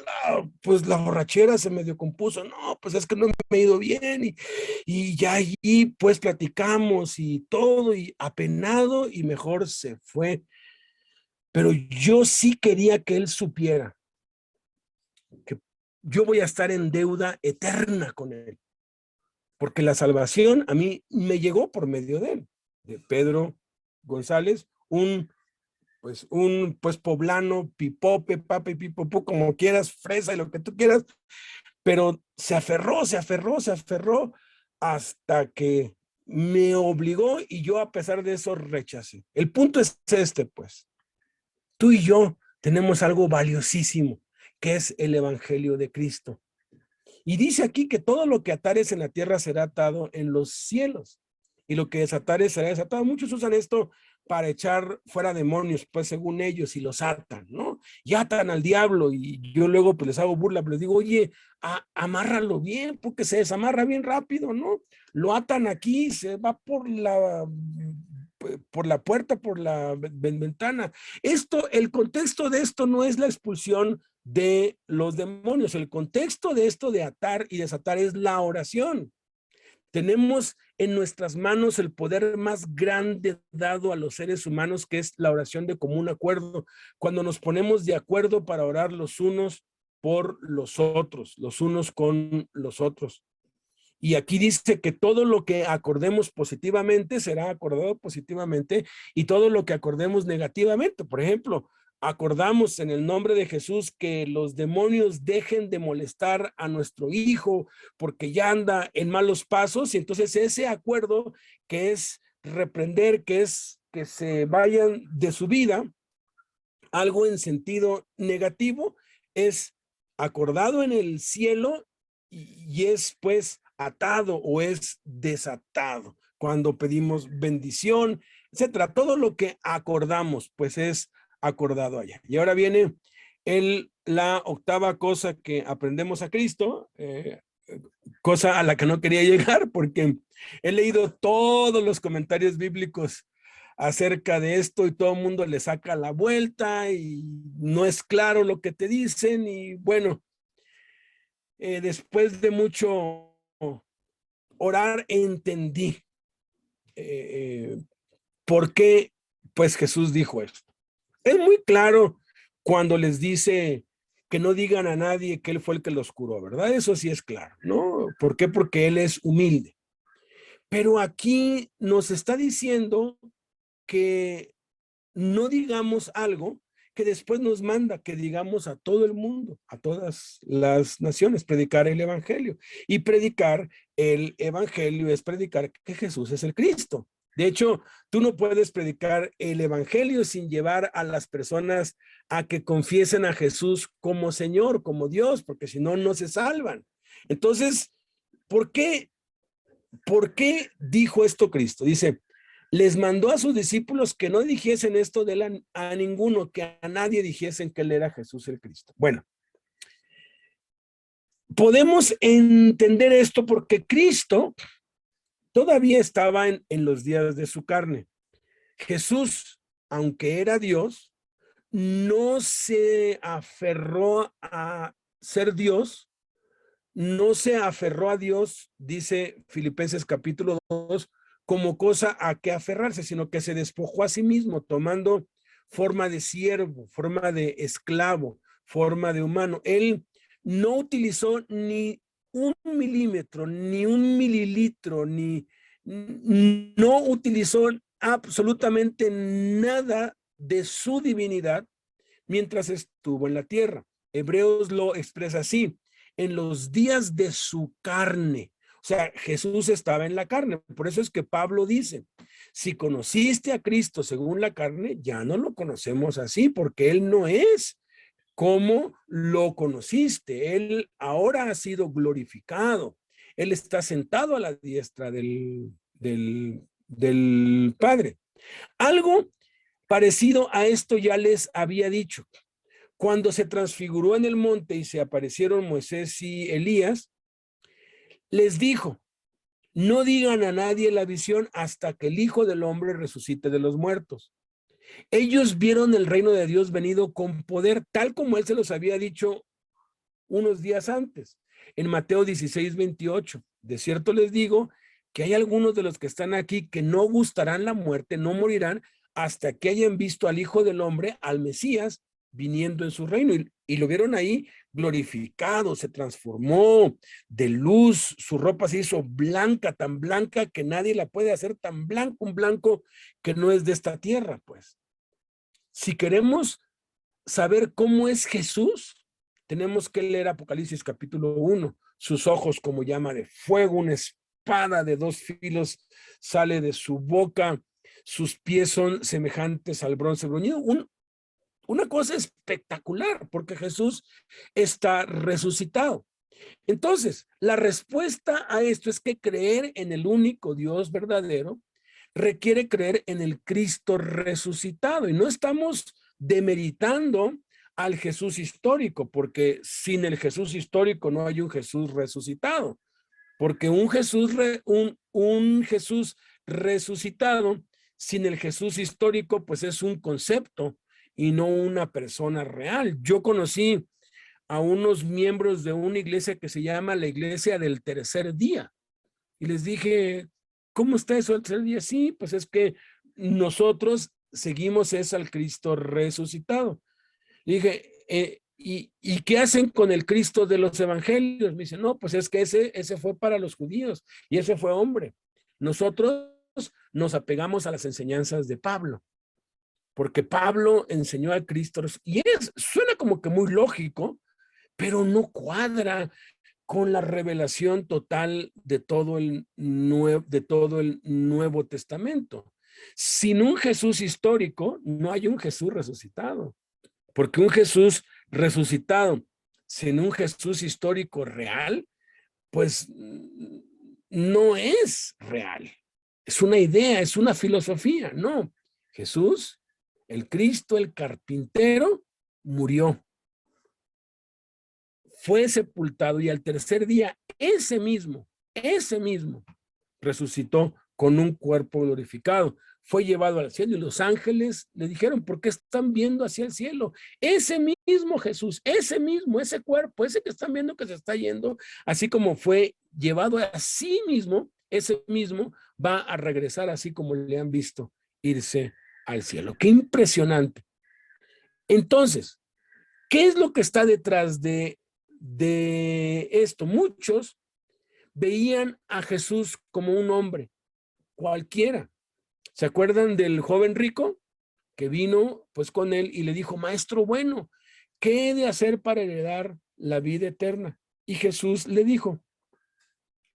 pues la borrachera, se medio compuso. No, pues es que no me ha ido bien. Y ya allí pues platicamos y todo, y apenado, y mejor se fue. Pero yo sí quería que él supiera que yo voy a estar en deuda eterna con él, porque la salvación a mí me llegó por medio de él, de Pedro González, pues poblano, pipope, pape, pipopo, como quieras, fresa y lo que tú quieras, pero se aferró hasta que me obligó, y yo a pesar de eso rechacé. El punto es este, pues, tú y yo tenemos algo valiosísimo, que es el evangelio de Cristo. Y dice aquí que todo lo que atares en la tierra será atado en los cielos, y lo que desatares será desatado. Muchos usan esto para echar fuera demonios, pues según ellos, y los atan, ¿no? Y atan al diablo, y yo luego pues les hago burla, pero les digo, oye, amárralo bien, porque se desamarra bien rápido, ¿no? Lo atan aquí, se va por la puerta, por la ventana. El contexto de esto no es la expulsión de los demonios. El contexto de esto de atar y desatar es la oración. Tenemos en nuestras manos el poder más grande dado a los seres humanos, que es la oración de común acuerdo. Cuando nos ponemos de acuerdo para orar los unos por los otros, los unos con los otros. Y aquí dice que todo lo que acordemos positivamente será acordado positivamente, y todo lo que acordemos negativamente. Por ejemplo, acordamos en el nombre de Jesús que los demonios dejen de molestar a nuestro hijo porque ya anda en malos pasos, y entonces ese acuerdo, que es reprender, que es que se vayan de su vida, algo en sentido negativo, es acordado en el cielo, y es pues atado o es desatado cuando pedimos bendición, etcétera. Todo lo que acordamos pues es acordado allá. Y ahora viene la octava cosa que aprendemos a Cristo, cosa a la que no quería llegar porque he leído todos los comentarios bíblicos acerca de esto, y todo el mundo le saca la vuelta y no es claro lo que te dicen. Y bueno, después de mucho orar, entendí por qué pues Jesús dijo esto. Es muy claro cuando les dice que no digan a nadie que él fue el que los curó, ¿verdad? Eso sí es claro, ¿no? ¿Por qué? Porque él es humilde. Pero aquí nos está diciendo que no digamos algo que después nos manda que digamos a todo el mundo, a todas las naciones, predicar el evangelio. Y predicar el evangelio es predicar que Jesús es el Cristo. De hecho, tú no puedes predicar el evangelio sin llevar a las personas a que confiesen a Jesús como Señor, como Dios, porque si no, no se salvan. Entonces, ¿por qué dijo esto Cristo? Dice, les mandó a sus discípulos que no dijesen esto de él a ninguno, que a nadie dijesen que él era Jesús el Cristo. Bueno, podemos entender esto porque Cristo todavía estaba en los días de su carne. Jesús, aunque era Dios, no se aferró a ser Dios, no se aferró a Dios, dice Filipenses capítulo 2, como cosa a que aferrarse, sino que se despojó a sí mismo, tomando forma de siervo, forma de esclavo, forma de humano. Él no utilizó ni un milímetro, ni un mililitro, no utilizó absolutamente nada de su divinidad mientras estuvo en la tierra. Hebreos lo expresa así: en los días de su carne. O sea, Jesús estaba en la carne. Por eso es que Pablo dice, si conociste a Cristo según la carne, ya no lo conocemos así, porque Él no es como lo conociste. Él ahora ha sido glorificado. Él está sentado a la diestra del Padre. Algo parecido a esto ya les había dicho. Cuando se transfiguró en el monte y se aparecieron Moisés y Elías, les dijo, no digan a nadie la visión hasta que el Hijo del Hombre resucite de los muertos. Ellos vieron el reino de Dios venido con poder, tal como él se los había dicho unos días antes, en Mateo 16:28. De cierto les digo que hay algunos de los que están aquí que no gustarán la muerte, no morirán hasta que hayan visto al Hijo del Hombre, al Mesías, viniendo en su reino. Y lo vieron ahí glorificado, se transformó de luz, su ropa se hizo blanca, tan blanca que nadie la puede hacer tan blanco, un blanco que no es de esta tierra, pues. Si queremos saber cómo es Jesús, tenemos que leer Apocalipsis capítulo 1. Sus ojos como llama de fuego, una espada de 2 filos sale de su boca, sus pies son semejantes al bronce bruñido. Una cosa espectacular, porque Jesús está resucitado. Entonces, la respuesta a esto es que creer en el único Dios verdadero requiere creer en el Cristo resucitado. Y no estamos demeritando al Jesús histórico, porque sin el Jesús histórico no hay un Jesús resucitado, porque un Jesús resucitado sin el Jesús histórico pues es un concepto y no una persona real. Yo conocí a unos miembros de una iglesia que se llama la Iglesia del Tercer Día y les dije, ¿cómo está eso del tercer día? Sí, pues es que nosotros seguimos al Cristo resucitado. Le dije, ¿y qué hacen con el Cristo de los evangelios? Me dice, no, pues es que ese fue para los judíos y ese fue hombre. Nosotros nos apegamos a las enseñanzas de Pablo, porque Pablo enseñó a Cristo y suena como que muy lógico, pero no cuadra con la revelación total de todo el Nuevo Testamento. Sin un Jesús histórico, no hay un Jesús resucitado, porque un Jesús resucitado sin un Jesús histórico real, pues no es real. Es una idea, es una filosofía. No, Jesús, el Cristo, el carpintero, murió. Fue sepultado y al tercer día ese mismo, resucitó con un cuerpo glorificado. Fue llevado al cielo y los ángeles le dijeron, ¿por qué están viendo hacia el cielo? Ese mismo Jesús, ese cuerpo, ese que están viendo que se está yendo, así como fue llevado a sí mismo, ese mismo va a regresar así como le han visto irse al cielo. ¡Qué impresionante! Entonces, ¿qué es lo que está detrás de esto? Muchos veían a Jesús como un hombre cualquiera. ¿Se acuerdan del joven rico que vino pues con él y le dijo, maestro bueno, ¿qué he de hacer para heredar la vida eterna? Y Jesús le dijo,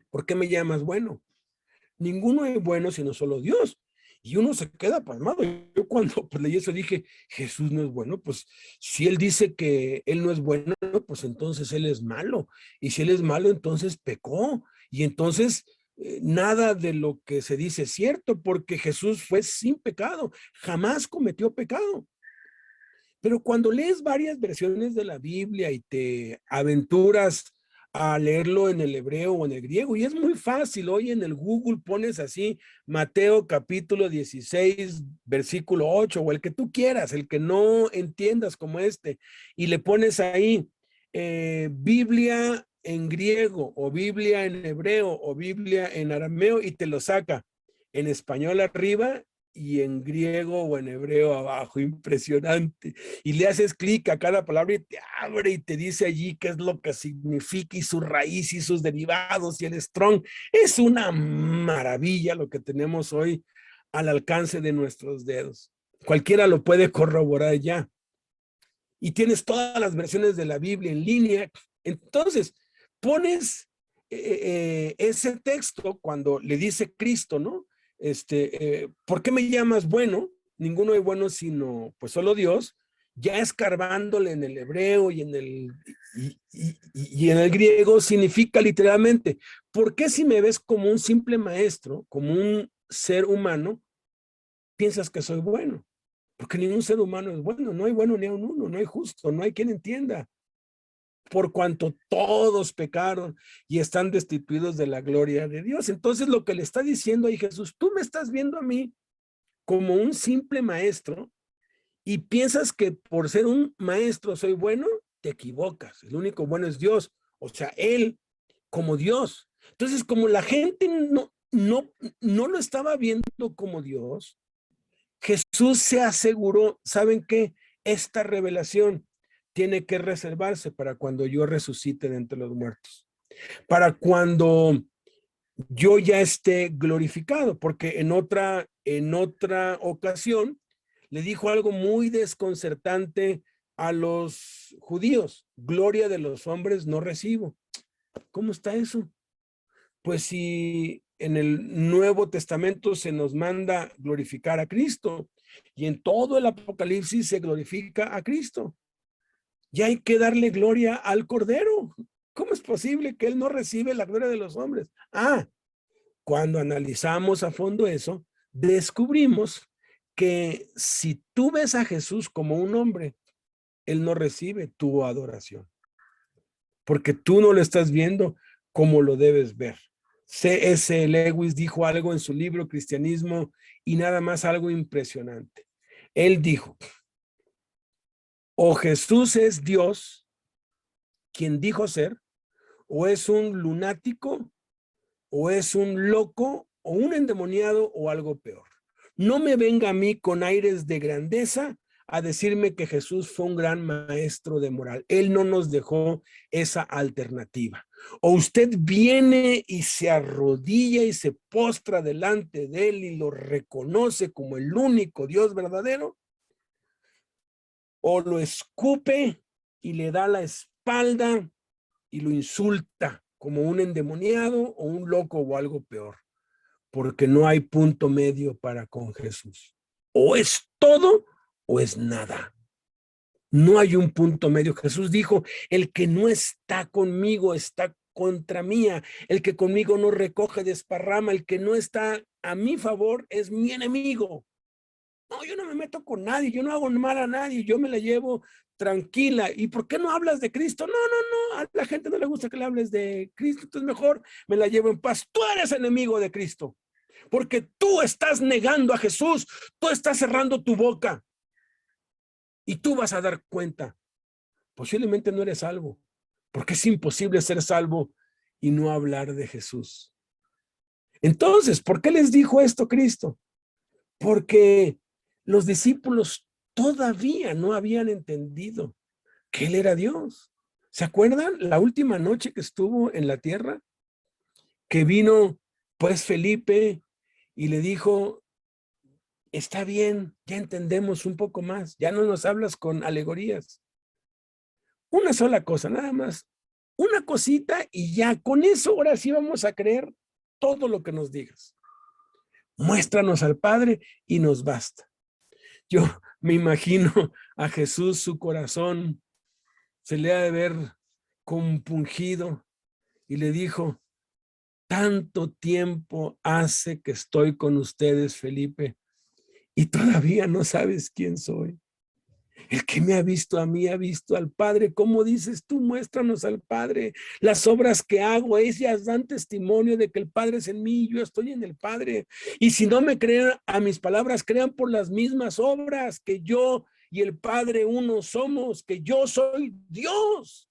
¿por qué me llamas bueno? Ninguno es bueno sino solo Dios. Y uno se queda pasmado. Yo cuando pues, leí eso dije, Jesús no es bueno, pues si él dice que él no es bueno, pues entonces él es malo. Y si él es malo, entonces pecó. Y entonces nada de lo que se dice es cierto, porque Jesús fue sin pecado, jamás cometió pecado. Pero cuando lees varias versiones de la Biblia y te aventuras a leerlo en el hebreo o en el griego, y es muy fácil, hoy en el Google pones así Mateo capítulo 16, versículo 8, o el que tú quieras, el que no entiendas como y le pones ahí Biblia en griego, o Biblia en hebreo, o Biblia en arameo, y te lo saca. en español arriba y en griego o en hebreo abajo. Impresionante. Y le haces clic a cada palabra y te abre y te dice allí qué es lo que significa y su raíz y sus derivados y el strong. Es una maravilla lo que tenemos hoy al alcance de nuestros dedos. Cualquiera lo puede corroborar ya. Y tienes todas las versiones de la Biblia en línea. Entonces, pones ese texto cuando le dice Cristo, ¿no? ¿Por qué me llamas bueno? Ninguno es bueno sino pues solo Dios, ya escarbándole en el hebreo y en el griego significa literalmente, ¿por qué si me ves como un simple maestro, como un ser humano, piensas que soy bueno? Porque ningún ser humano es bueno, no hay bueno ni a un uno, no hay justo, no hay quien entienda. Por cuanto todos pecaron y están destituidos de la gloria de Dios. Entonces lo que le está diciendo ahí Jesús, tú me estás viendo a mí como un simple maestro y piensas que por ser un maestro soy bueno, te equivocas. El único bueno es Dios, o sea, Él como Dios. Entonces, como la gente no lo estaba viendo como Dios, Jesús se aseguró, ¿saben qué? Esta revelación tiene que reservarse para cuando yo resucite de entre los muertos, para cuando yo ya esté glorificado, porque en otra ocasión le dijo algo muy desconcertante a los judíos: gloria de los hombres no recibo. ¿Cómo está eso? Pues si en el Nuevo Testamento se nos manda glorificar a Cristo y en todo el Apocalipsis se glorifica a Cristo, ya hay que darle gloria al Cordero. ¿Cómo es posible que Él no recibe la gloria de los hombres? Cuando analizamos a fondo eso, descubrimos que si tú ves a Jesús como un hombre, Él no recibe tu adoración, porque tú no lo estás viendo como lo debes ver. C.S. Lewis dijo algo en su libro Cristianismo y nada más algo impresionante. Él dijo, o Jesús es Dios, quien dijo ser, o es un lunático, o es un loco, o un endemoniado, o algo peor. No me venga a mí con aires de grandeza a decirme que Jesús fue un gran maestro de moral. Él no nos dejó esa alternativa. O usted viene y se arrodilla y se postra delante de él y lo reconoce como el único Dios verdadero, o lo escupe y le da la espalda y lo insulta como un endemoniado o un loco o algo peor, porque no hay punto medio para con Jesús. O es todo o es nada. No hay un punto medio. Jesús dijo, el que no está conmigo está contra mía. El que conmigo no recoge, desparrama. El que no está a mi favor es mi enemigo. No, yo no me meto con nadie, yo no hago mal a nadie, yo me la llevo tranquila. ¿Y por qué no hablas de Cristo? No, a la gente no le gusta que le hables de Cristo, entonces mejor me la llevo en paz. Tú eres enemigo de Cristo, porque tú estás negando a Jesús, tú estás cerrando tu boca y tú vas a dar cuenta. Posiblemente no eres salvo, porque es imposible ser salvo y no hablar de Jesús. Entonces, ¿por qué les dijo esto Cristo? Porque los discípulos todavía no habían entendido que Él era Dios. ¿Se acuerdan la última noche que estuvo en la tierra? Que vino pues Felipe y le dijo, está bien, ya entendemos un poco más, ya no nos hablas con alegorías. Una sola cosa, nada más, una cosita y ya, con eso ahora sí vamos a creer todo lo que nos digas. Muéstranos al Padre y nos basta. Yo me imagino a Jesús, su corazón se le ha de ver compungido y le dijo, tanto tiempo hace que estoy con ustedes, Felipe, y todavía no sabes quién soy. El que me ha visto a mí ha visto al Padre. ¿Cómo dices tú? Muéstranos al Padre. Las obras que hago, ellas dan testimonio de que el Padre es en mí y yo estoy en el Padre. Y si no me creen a mis palabras, crean por las mismas obras, que yo y el Padre uno somos, que yo soy Dios.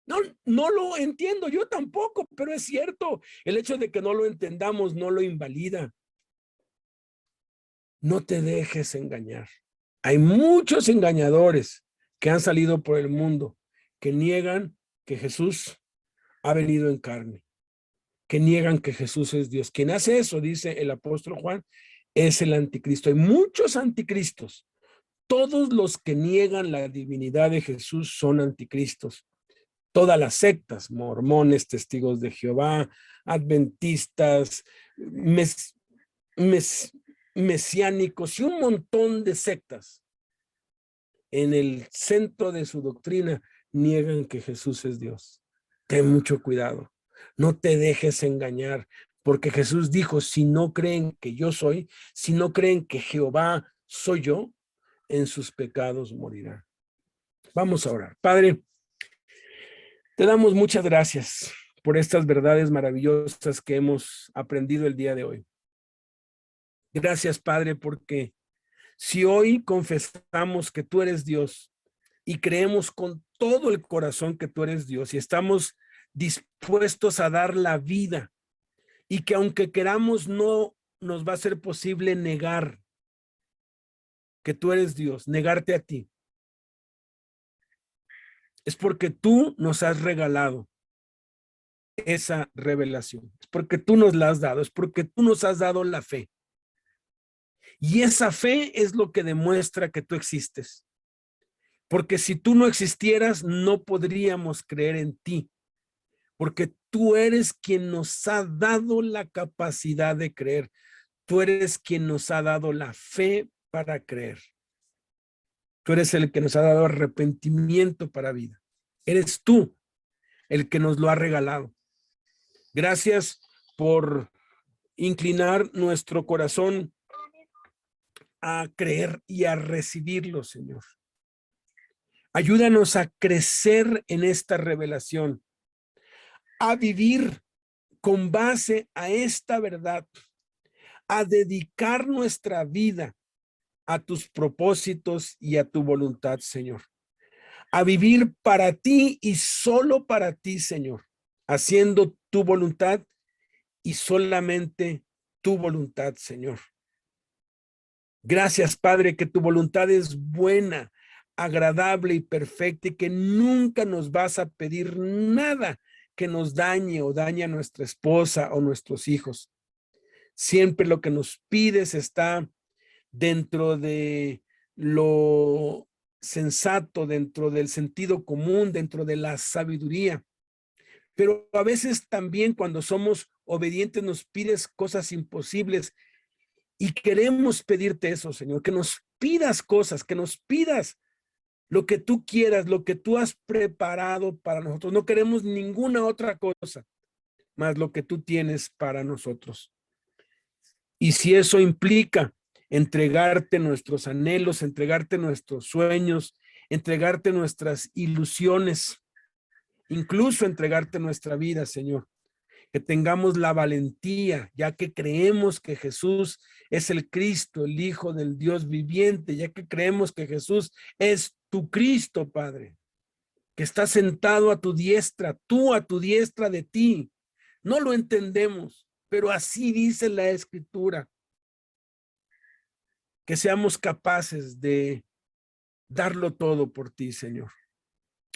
No lo entiendo yo tampoco, pero es cierto. El hecho de que no lo entendamos no lo invalida. No te dejes engañar. Hay muchos engañadores que han salido por el mundo que niegan que Jesús ha venido en carne, que niegan que Jesús es Dios. Quien hace eso, dice el apóstol Juan, es el anticristo. Hay muchos anticristos. Todos los que niegan la divinidad de Jesús son anticristos. Todas las sectas, mormones, testigos de Jehová, adventistas, mesiánicos y un montón de sectas, en el centro de su doctrina niegan que Jesús es Dios. Ten mucho cuidado. No te dejes engañar, porque Jesús dijo, si no creen que yo soy, si no creen que Jehová soy yo, en sus pecados morirán. Vamos a orar. Padre, te damos muchas gracias por estas verdades maravillosas que hemos aprendido el día de hoy. Gracias, Padre, porque si hoy confesamos que tú eres Dios y creemos con todo el corazón que tú eres Dios y estamos dispuestos a dar la vida y que aunque queramos no nos va a ser posible negar que tú eres Dios, negarte a ti, es porque tú nos has regalado esa revelación, es porque tú nos la has dado, es porque tú nos has dado la fe. Y esa fe es lo que demuestra que tú existes. Porque si tú no existieras, no podríamos creer en ti. Porque tú eres quien nos ha dado la capacidad de creer. Tú eres quien nos ha dado la fe para creer. Tú eres el que nos ha dado arrepentimiento para vida. Eres tú el que nos lo ha regalado. Gracias por inclinar nuestro corazón a creer y a recibirlo, Señor. Ayúdanos a crecer en esta revelación, a vivir con base a esta verdad, a dedicar nuestra vida a tus propósitos y a tu voluntad, Señor. A vivir para ti y solo para ti, Señor, haciendo tu voluntad y solamente tu voluntad, Señor. Gracias, Padre, que tu voluntad es buena, agradable y perfecta y que nunca nos vas a pedir nada que nos dañe o dañe a nuestra esposa o nuestros hijos. Siempre lo que nos pides está dentro de lo sensato, dentro del sentido común, dentro de la sabiduría. Pero a veces también cuando somos obedientes nos pides cosas imposibles. Y queremos pedirte eso, Señor, que nos pidas cosas, que nos pidas lo que tú quieras, lo que tú has preparado para nosotros. No queremos ninguna otra cosa más lo que tú tienes para nosotros. Y si eso implica entregarte nuestros anhelos, entregarte nuestros sueños, entregarte nuestras ilusiones, incluso entregarte nuestra vida, Señor. Que tengamos la valentía, ya que creemos que Jesús es el Cristo, el Hijo del Dios viviente, ya que creemos que Jesús es tu Cristo, Padre, que está sentado a tu diestra, tú a tu diestra de ti. No lo entendemos, pero así dice la Escritura. Que seamos capaces de darlo todo por ti, Señor.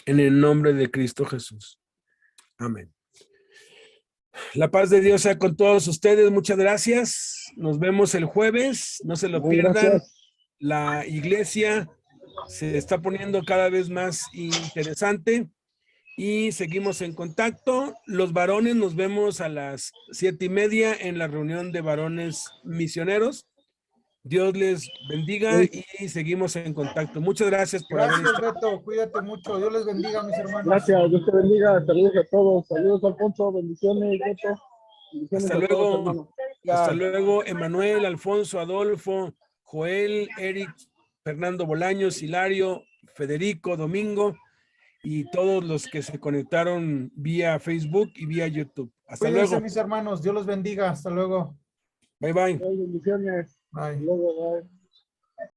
En el nombre de Cristo Jesús. Amén. La paz de Dios sea con todos ustedes. Muchas gracias. Nos vemos el jueves. No se lo pierdan. Gracias. La iglesia se está poniendo cada vez más interesante y seguimos en contacto. Los varones nos vemos a las 7:30 en la reunión de varones misioneros. Dios les bendiga y seguimos en contacto. Muchas gracias por haber Gracias, estado. Beto. Cuídate mucho. Dios les bendiga, mis hermanos. Gracias, Dios te bendiga. Saludos a todos. Saludos, Alfonso. Bendiciones, Beto. Bendiciones Hasta a todos, luego. hermanos. Hasta luego, Emanuel, Alfonso, Adolfo, Joel, Eric, Fernando Bolaños, Hilario, Federico, Domingo y todos los que se conectaron vía Facebook y vía YouTube. Hasta Cuídense, luego. mis hermanos. Dios los bendiga. Hasta luego. Bye, bye. Bendiciones. Bye. Hasta luego, bye.